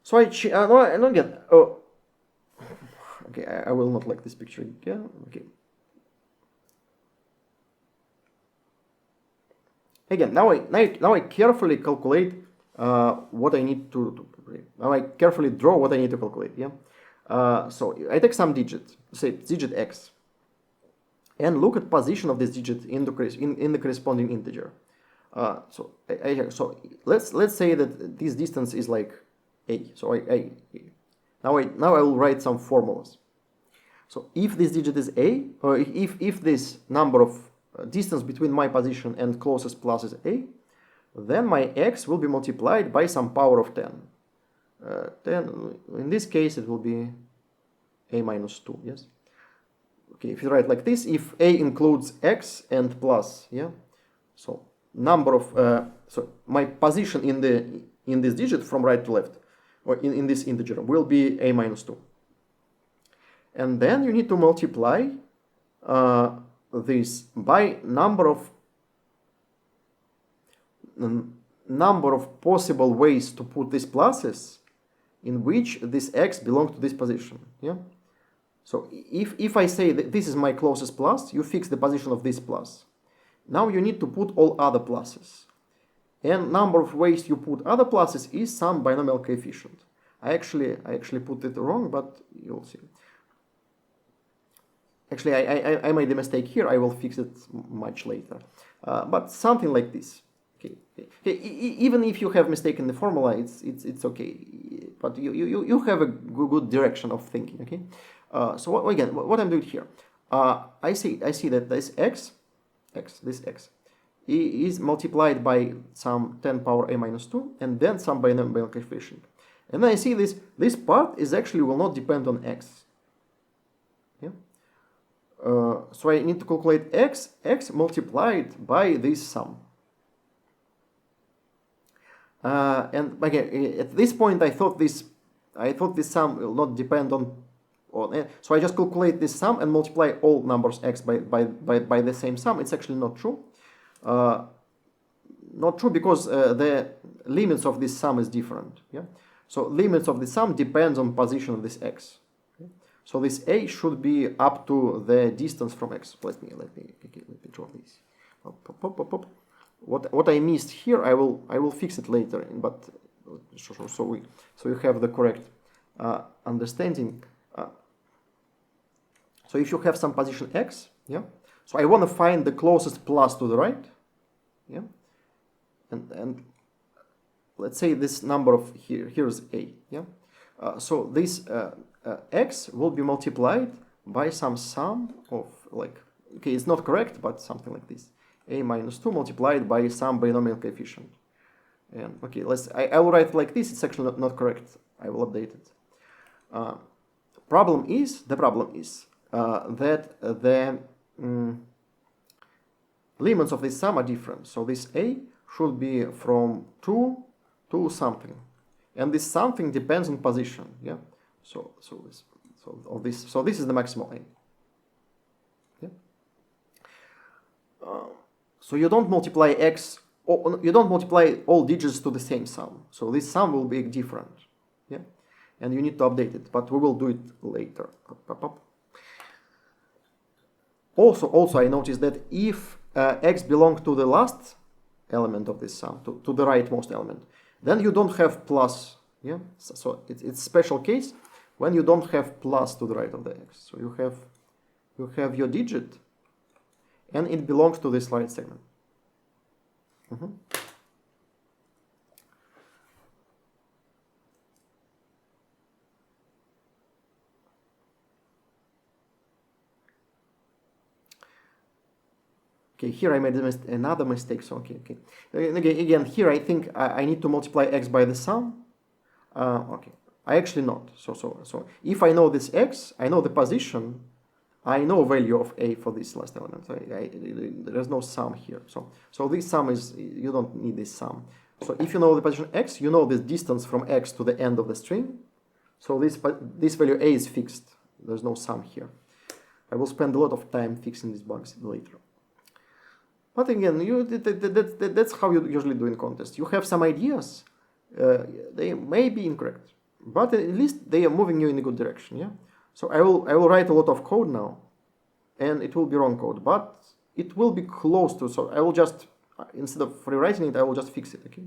So I don't get. Oh, okay. I will not like this picture again. Okay. again, now I carefully calculate what I need to now I carefully draw what I need to calculate. Yeah. So I take some digit, say digit x, and look at position of this digit in the corresponding integer. So let's say that this distance is like a. So now I will write some formulas. So if this digit is a, or if this number of distance between my position and closest plus is a, then my x will be multiplied by some power of 10. 10, in this case it will be a minus 2, yes? Okay, if you write like this, if a includes x and plus, yeah? So number of, so my position in this digit from right to left, or in this integer, will be a minus 2. And then you need to multiply this by number of possible ways to put these pluses in which this x belongs to this position. Yeah. So if I say that this is my closest plus, you fix the position of this plus. Now you need to put all other pluses. And number of ways you put other pluses is some binomial coefficient. I actually put it wrong, but you'll see. Actually, I made a mistake here. I will fix it much later. But something like this. Okay. Even if you have mistake in the formula, it's okay. But you have a good direction of thinking. Okay. So what I'm doing here, I see that this x is multiplied by some 10 power a minus 2, and then some binomial coefficient. And then I see this part is actually will not depend on x. Yeah. So I need to calculate x multiplied by this sum. And again, at this point, I thought this sum will not depend on. So I just calculate this sum and multiply all numbers x by the same sum. It's actually not true. Not true because the limits of this sum is different. Yeah. So limits of the sum depends on position of this x. Okay? So this a should be up to the distance from x. Let me draw this. What I missed here, I will fix it later. But so you have the correct understanding. So if you have some position x, yeah. So I want to find the closest plus to the right, yeah. And let's say this number of here's a, yeah. So this x will be multiplied by some sum of like, okay, it's not correct, but something like this, a minus 2 multiplied by some binomial coefficient. And okay, I will write it like this. It's actually not correct. I will update it. The problem is that the limits of this sum are different. So this a should be from 2 to something, and this something depends on position. Yeah. So this is the maximal a. Yeah. So you don't multiply x, or you don't multiply all digits to the same sum. So this sum will be different. Yeah. And you need to update it, but we will do it later. Also, I noticed that if x belongs to the last element of this sum, to the rightmost element, then you don't have plus. Yeah, so it's special case when you don't have plus to the right of the x. So you have your digit, and it belongs to this right segment. Okay, here I made another mistake. So okay. Again, here I think I need to multiply x by the sum. Okay, I actually not. So if I know this x, I know the position, I know value of a for this last element. There's no sum here. So this sum is, you don't need this sum. So if you know the position x, you know the distance from x to the end of the string. So this value a is fixed. There's no sum here. I will spend a lot of time fixing these bugs later. But again, that's how you usually do in contests. You have some ideas. They may be incorrect, but at least they are moving you in a good direction. Yeah. So I will write a lot of code now, and it will be wrong code, but it will be close to. So I will just instead of rewriting it, I will just fix it, okay?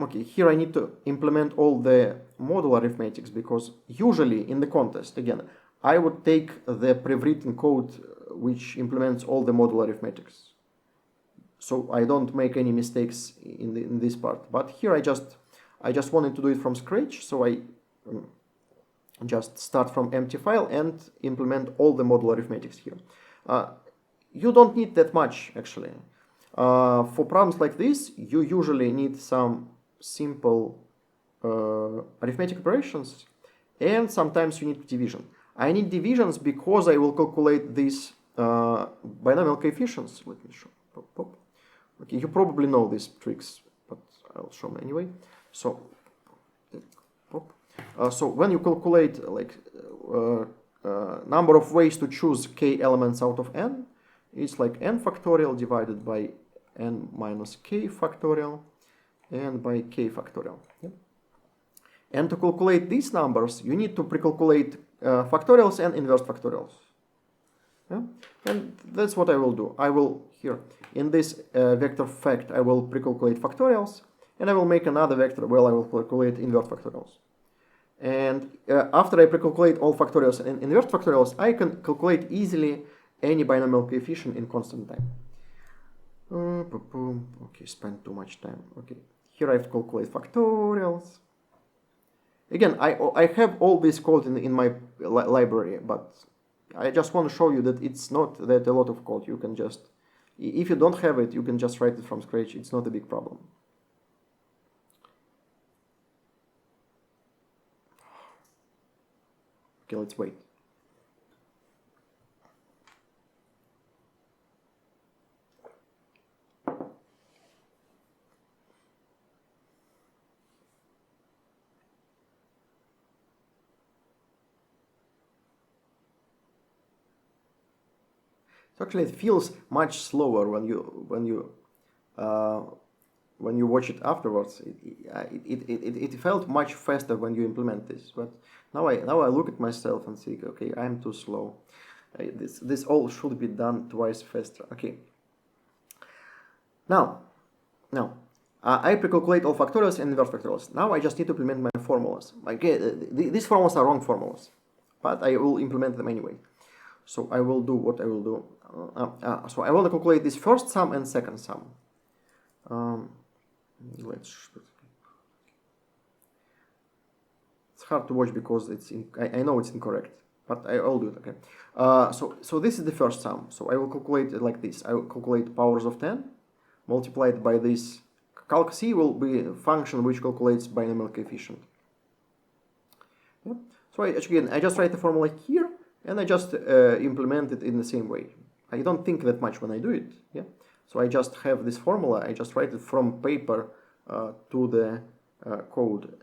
Okay, here I need to implement all the modular arithmetics, because usually in the contest, again, I would take the pre-written code which implements all the modular arithmetics, so I don't make any mistakes in this part. But here I just wanted to do it from scratch, so I just start from empty file and implement all the modular arithmetics here. You don't need that much, actually. For problems like this, you usually need some simple arithmetic operations, and sometimes you need division. I need divisions because I will calculate these binomial coefficients. Let me show. Pop, pop. Okay, you probably know these tricks, but I'll show them anyway. So, pop. So when you calculate like number of ways to choose k elements out of n, it's like n factorial divided by n minus k factorial and by k factorial. Yeah. And to calculate these numbers, you need to pre-calculate factorials and inverse factorials. Yeah? And that's what I will do. I will, here, in this vector fact, I will pre-calculate factorials, and I will make another vector where I will calculate inverse factorials. And after I pre-calculate all factorials and inverse factorials, I can calculate easily any binomial coefficient in constant time. Okay, spend too much time. Okay, here I have to calculate factorials. Again, I have all this code in my library, but I just want to show you that it's not that a lot of code. You can just, if you don't have it, you can just write it from scratch. It's not a big problem. Okay, let's wait. So actually, it feels much slower when you watch it afterwards. It felt much faster when you implement this, but now I look at myself and think, okay, I'm too slow. This all should be done twice faster. Okay. Now I pre-calculate all factorials and inverse factorials. Now I just need to implement my formulas. Okay, these formulas are wrong formulas, but I will implement them anyway. So I will do what I will do. So I want to calculate this first sum and second sum. It's hard to watch because I know it's incorrect, but I'll do it. Okay. So this is the first sum. So I will calculate it like this. I will calculate powers of 10 multiplied by this. Calc C will be a function which calculates binomial coefficient. Yeah. So I just write the formula here, and I just implement it in the same way. I don't think that much when I do it. Yeah. So I just have this formula. I just write it from paper to the code.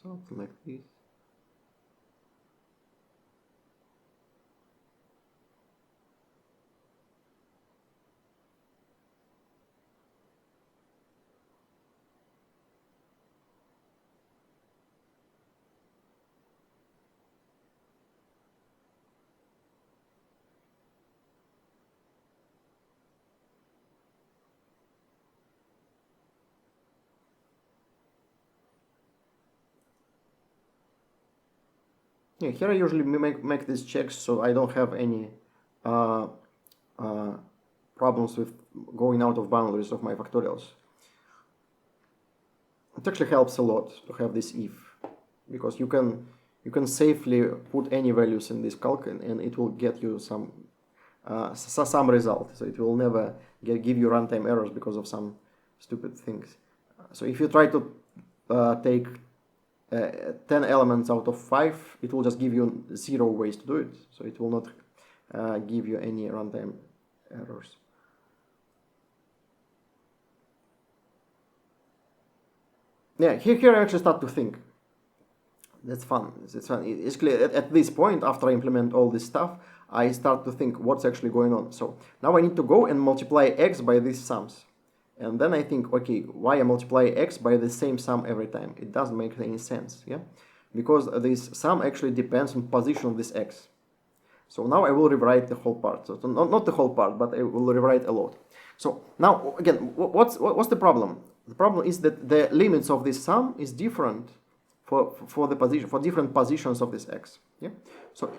Something like this. Yeah, here I usually make these checks so I don't have any problems with going out of boundaries of my factorials. It actually helps a lot to have this if, because you can safely put any values in this calc and it will get you some result. So it will never give you runtime errors because of some stupid things. So if you try to take 10 elements out of 5, it will just give you 0 ways to do it. So it will not give you any runtime errors. Yeah, here I actually start to think. That's fun. It's fun. It's clear at this point, after I implement all this stuff, I start to think what's actually going on. So now I need to go and multiply x by these sums. And then I think, okay, why I multiply x by the same sum every time? It doesn't make any sense, yeah? Because this sum actually depends on position of this x. So now I will rewrite the whole part. So not the whole part, but I will rewrite a lot. So now again, what's the problem? The problem is that the limits of this sum is different for the position, for different positions of this x. Yeah. So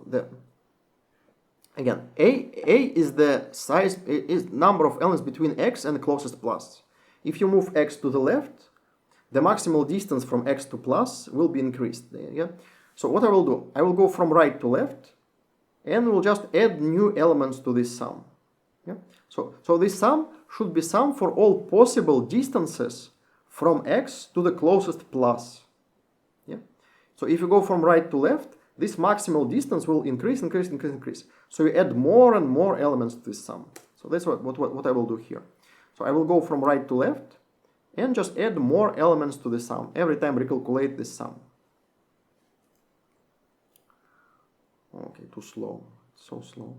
the again a is the size, is number of elements between x and the closest plus. If you move x to the left, the maximal distance from x to plus will be increased. Yeah. So what I will do, I will go from right to left, and we'll just add new elements to this sum. Yeah. So this sum should be sum for all possible distances from x to the closest plus. Yeah. So if you go from right to left, this maximal distance will increase. So you add more and more elements to this sum. So that's what I will do here. So I will go from right to left and just add more elements to the sum. Every time recalculate this sum. Okay, too slow. So slow.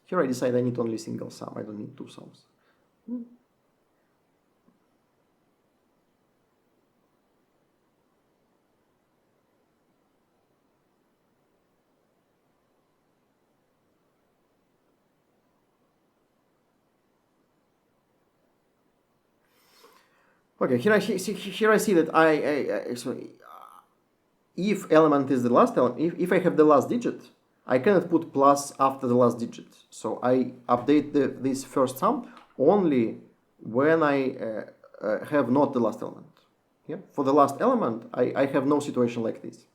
Here I decide I need only single sum. I don't need two sums. Okay, here I see that so if element is the last element, if I have the last digit, I cannot put plus after the last digit. So I update this first sum only when I have not the last element. Yeah? For the last element, I have no situation like this.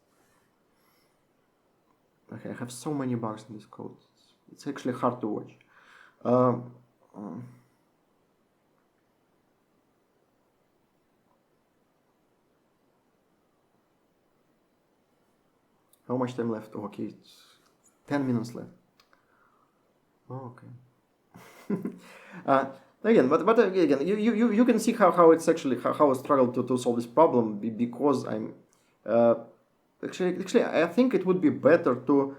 Okay, I have so many bugs in this code. It's actually hard to watch. How much time left? Oh, okay, it's 10 minutes left. Oh, okay. But again, you can see how it's actually how I struggle to solve this problem, because I'm actually I think it would be better to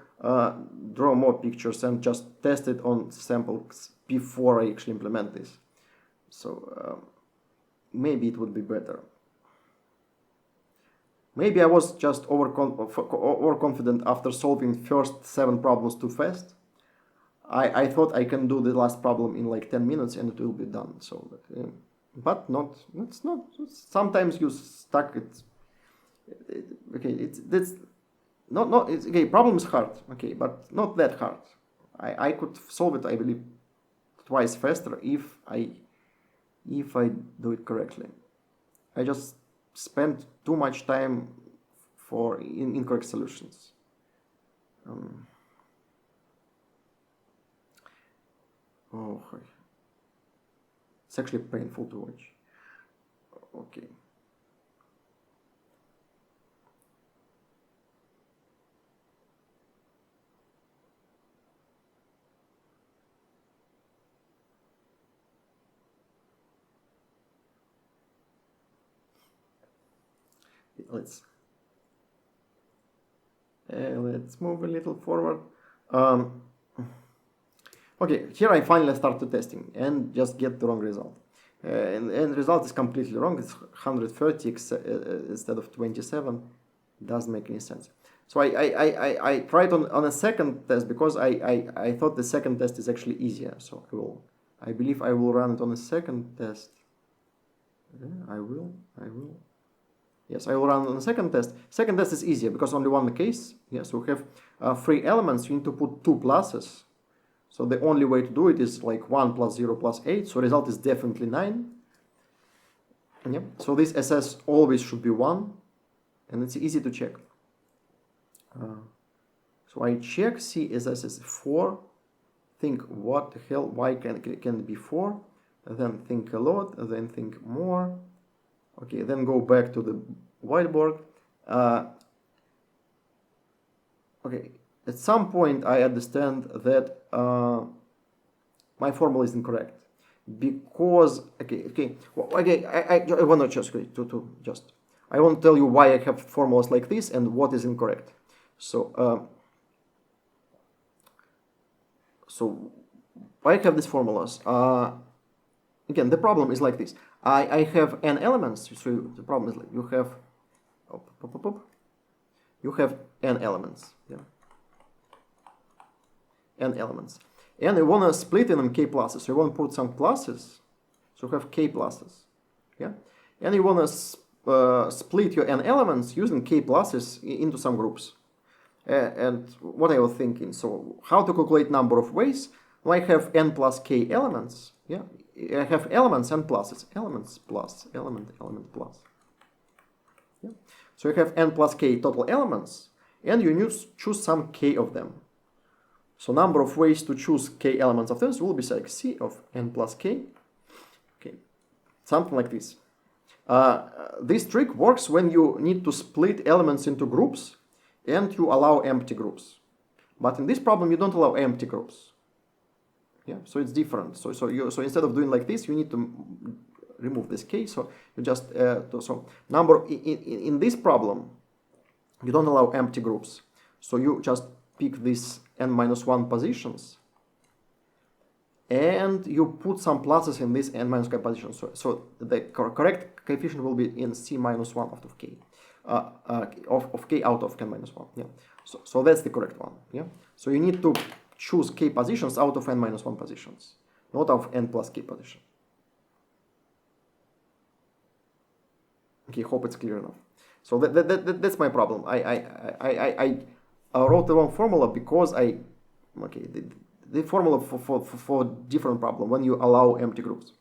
draw more pictures and just test it on samples before I actually implement this. So maybe it would be better. Maybe I was just overconfident after solving first 7 problems too fast. I thought I can do the last problem in like 10 minutes and it will be done. So, but not. It's not. Sometimes you stuck it. Okay, that's not. It's okay. Problem is hard. Okay, but not that hard. I could solve it, I believe, twice faster if I do it correctly. I just spend too much time for incorrect solutions. Oh, it's actually painful to watch. Okay. Let's move a little forward. Okay, here I finally started testing and just get the wrong result. And the result is completely wrong. It's 130 instead of 27. Doesn't make any sense. So I tried on a second test because I thought the second test is actually easier. So I believe I will run it on a second test. I will. Yes, I will run on the second test. Second test is easier because only one case. Yes, we have 3 elements. You need to put 2 pluses. So the only way to do it is like 1 plus 0 plus 8. So result is definitely 9. Yep. So this SS always should be 1. And it's easy to check. So I check, see SS is 4. Think what the hell, why can it be 4? And then think a lot, and then think more. Okay, then go back to the whiteboard. Okay, at some point I understand that my formula is incorrect because I want to just I want to tell you why I have formulas like this and what is incorrect. So so I have these formulas. again, the problem is like this. I have n elements, so the problem is like you have, you have n elements, yeah, n elements, and you want to split in them k pluses. So you want to put some pluses, so you have k pluses, yeah, and you want to split your n elements using k pluses into some groups. And what I was thinking, so how to calculate number of ways? Well, I have n plus k elements, yeah, I have elements and pluses, elements plus, element plus, yeah. So you have n plus k total elements, and you choose some k of them. So number of ways to choose k elements of this will be like c of n plus k, okay, something like this. This trick works when you need to split elements into groups and you allow empty groups. But in this problem, you don't allow empty groups. Yeah, so it's different. So instead of doing like this, you need to remove this k. So you just in this problem, you don't allow empty groups. So you just pick these n-1 positions, and you put some pluses in this n-k positions. So the correct coefficient will be in c-1 out of k. Of k out of n-1, yeah. So that's the correct one, yeah. So you need to choose k positions out of n-1 positions, not of n plus k positions. Okay, hope it's clear enough. So that's my problem. I wrote the wrong formula because the formula for different problem when you allow empty groups.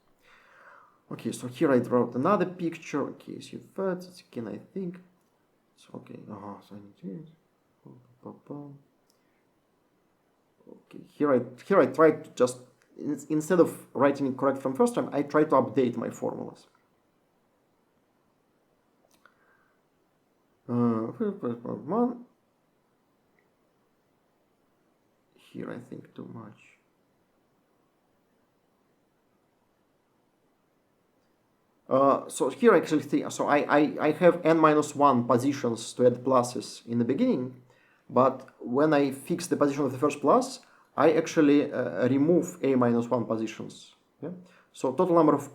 Okay, so here I wrote another picture. Okay, so first again I think. So okay, so I need to. Okay, here I tried to just instead of writing it correct from first time, I try to update my formulas. Here I think too much. So here actually, so I have n-1 positions to add pluses in the beginning, but when I fix the position of the first plus, I actually remove a-1 positions. Yeah? So total number of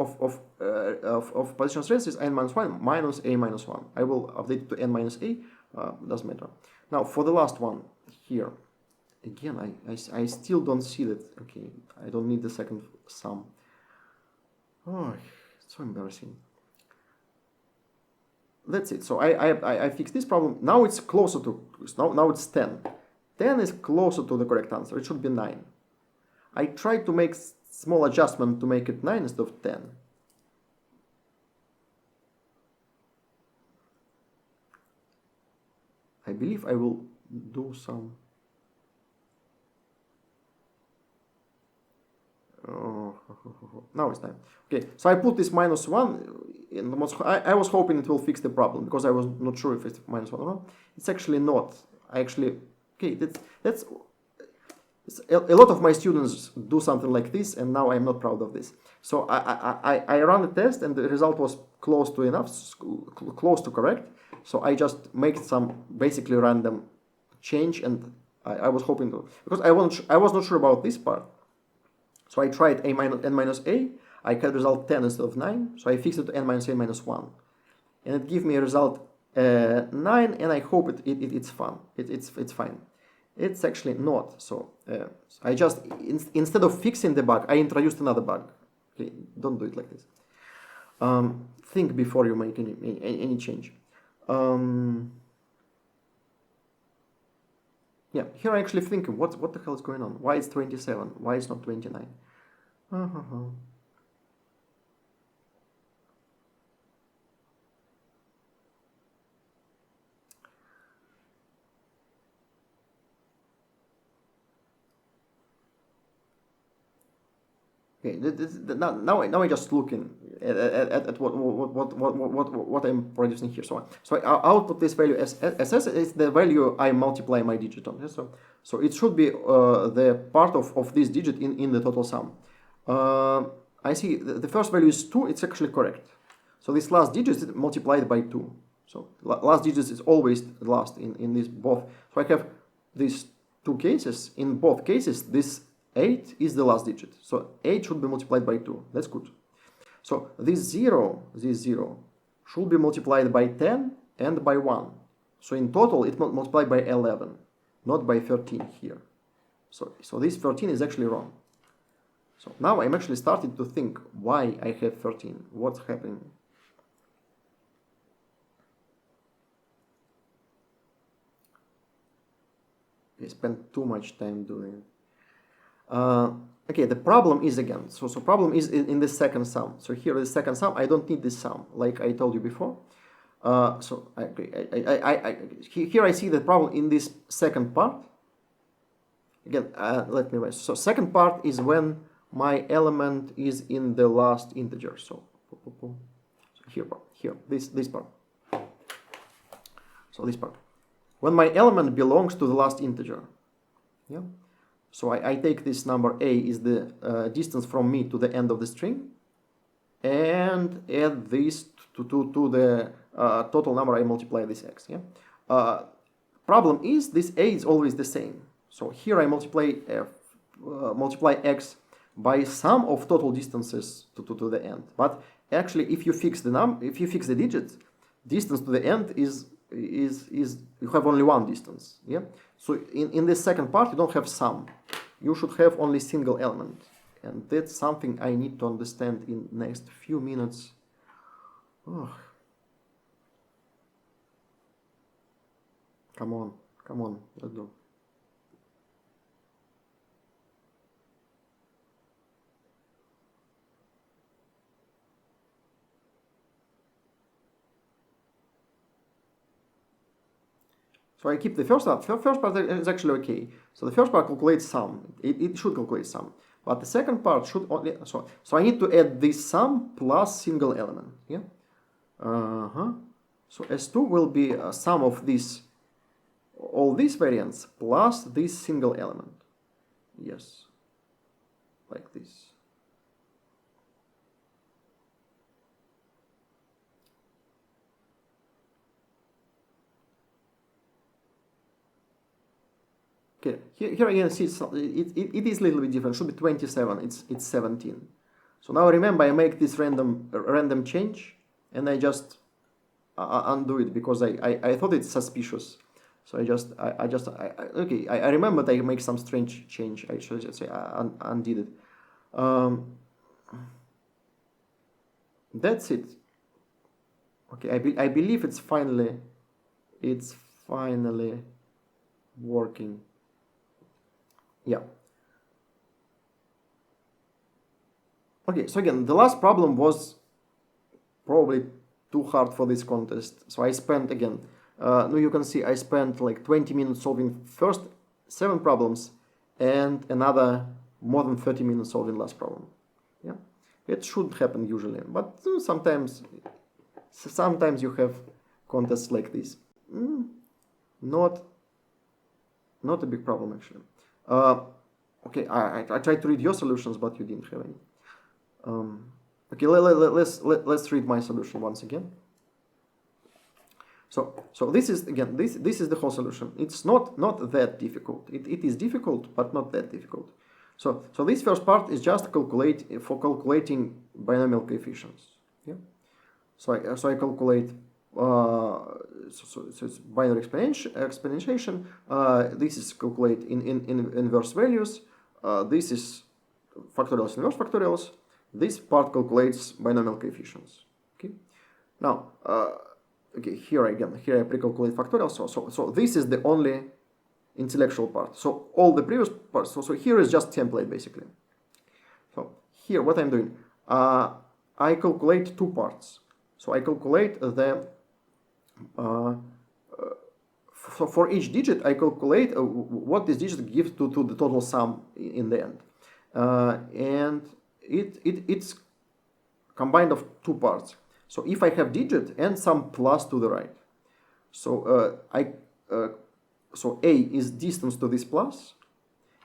position strengths is n-1 minus a-1. I will update it to n minus a, doesn't matter. Now for the last one here, again, I still don't see that. Okay, I don't need the second sum. Oh, it's so embarrassing. That's it. So I fixed this problem. Now it's closer to, now it's 10. 10 is closer to the correct answer. It should be 9. I tried to make small adjustment to make it 9 instead of 10. I believe I will do some. Now it's time. Okay, so I put this -1 in the most. I was hoping it will fix the problem because I was not sure if it's -1 or not. It's actually not. I actually, okay, that's a lot of my students do something like this, and now I'm not proud of this. So I ran the test, and the result was close to enough, close to correct. So I just make some basically random change, and I was hoping to, because I was not sure about this part. So I tried n minus a, I got result 10 instead of 9, so I fixed it to n minus a minus 1. And it gave me a result 9, and I hope it's fun. It's fine. It's actually not. So I just, instead of fixing the bug, I introduced another bug. Okay, don't do it like this. Think before you make any change. Yeah, here I actually thinking, what the hell is going on? Why it's 27? Why it's not 29? Okay, now I just looking at what I'm producing here. So I output this value as SS is the value I multiply my digit on. So it should be the part of this digit in the total sum. I see the first value is 2. It's actually correct. So this last digit is multiplied by 2. So last digit is always last in this both. So I have these two cases. In both cases, this 8 is the last digit. So 8 should be multiplied by 2. That's good. So this zero should be multiplied by 10 and by 1. So in total it multiplied by 11, not by 13 here. So this 13 is actually wrong. So now I'm actually starting to think why I have 13. What's happening? I spent too much time doing it. Okay, the problem is again. So problem is in the second sum. So here the second sum, I don't need this sum, like I told you before. Here I see the problem in this second part. Again, let me write. So second part is when my element is in the last integer. So here, this part. So this part. When my element belongs to the last integer. Yeah. So I take this number a is the distance from me to the end of the string, and add this to the total number. I multiply this x. Yeah. Problem is this a is always the same. So here I multiply x by sum of total distances to the end. But actually, if you fix the digits, distance to the end is you have only one distance. Yeah. So in this second part you don't have sum. You should have only single element, and that's something I need to understand in next few minutes. Oh. Come on, let's go. So I keep the first part. First part is actually okay. So the first part calculates sum. It should calculate sum. But the second part should only so I need to add this sum plus single element. Yeah. So S2 will be a sum of all these variants plus this single element. Yes. Like this. Okay, here again, see it is a little bit different. It should be 27. It's 17. So now remember, I make this random change, and I just undo it because I thought it's suspicious. So I remember that I make some strange change. I should just say I undid it. That's it. Okay, I believe it's finally working. Yeah. Okay, so again, the last problem was probably too hard for this contest. So I spent again, now you can see I spent like 20 minutes solving first 7 problems and another more than 30 minutes solving last problem. Yeah, it should happen usually, but sometimes you have contests like this. Not a big problem actually. Okay, I tried to read your solutions, but you didn't have any. Okay, let's read my solution once again. So this is again this is the whole solution. It's not that difficult. It is difficult, but not that difficult. So this first part is just calculating binomial coefficients. Yeah. So I calculate. So it's binary exponentiation. This is calculate in inverse values. This is factorials, inverse factorials. This part calculates binomial coefficients. Okay. Now, okay, here I pre-calculate factorials. So this is the only intellectual part. So all the previous parts. So here is just template basically. So here what I'm doing, I calculate 2 parts. So I calculate the for each digit, I calculate what this digit gives to the total sum in the end, and it's combined of 2 parts. So if I have digit and some plus to the right, so so a is distance to this plus,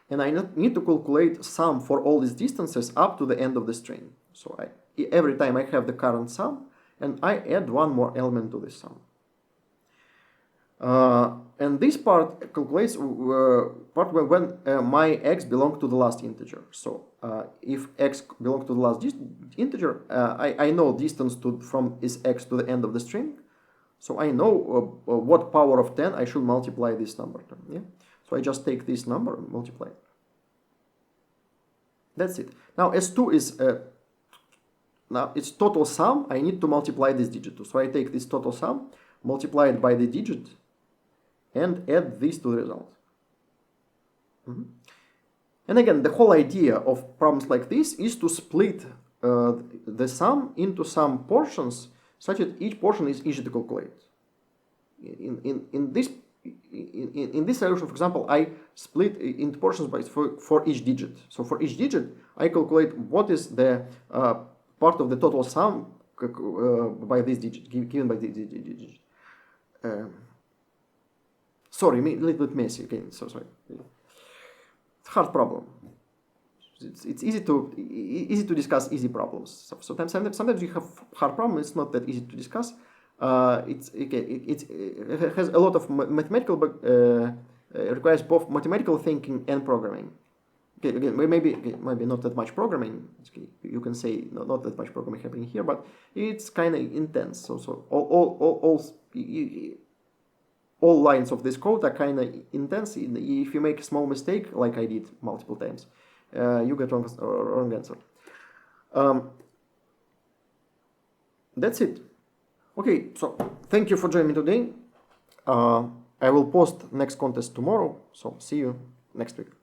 and I need to calculate sum for all these distances up to the end of the string. So every time I have the current sum, and I add one more element to this sum. And this part calculates part when my x belongs to the last integer. So if x belongs to the last integer, I know distance from is x to the end of the string. So I know what power of 10 I should multiply this number. Yeah? So I just take this number and multiply it. That's it. Now S2 is, now it's total sum. I need to multiply this digit too. So I take this total sum, multiply it by the digit, and add this to the result. And again, the whole idea of problems like this is to split the sum into some portions such that each portion is easy to calculate. In this solution, for example, I split into portions for each digit. So for each digit, I calculate what is the part of the total sum by this digit, given by this digit. Sorry, a little bit messy again. So sorry. It's a hard problem. It's easy to discuss easy problems. So sometimes you have hard problems. It's not that easy to discuss. It has a lot of mathematical, but requires both mathematical thinking and programming. Okay, again, maybe not that much programming. Okay, you can say not that much programming happening here, but it's kind of intense. So all lines of this code are kind of intense. If you make a small mistake, like I did multiple times, you get wrong answer. That's it. Okay, so thank you for joining me today. I will post next contest tomorrow, so see you next week.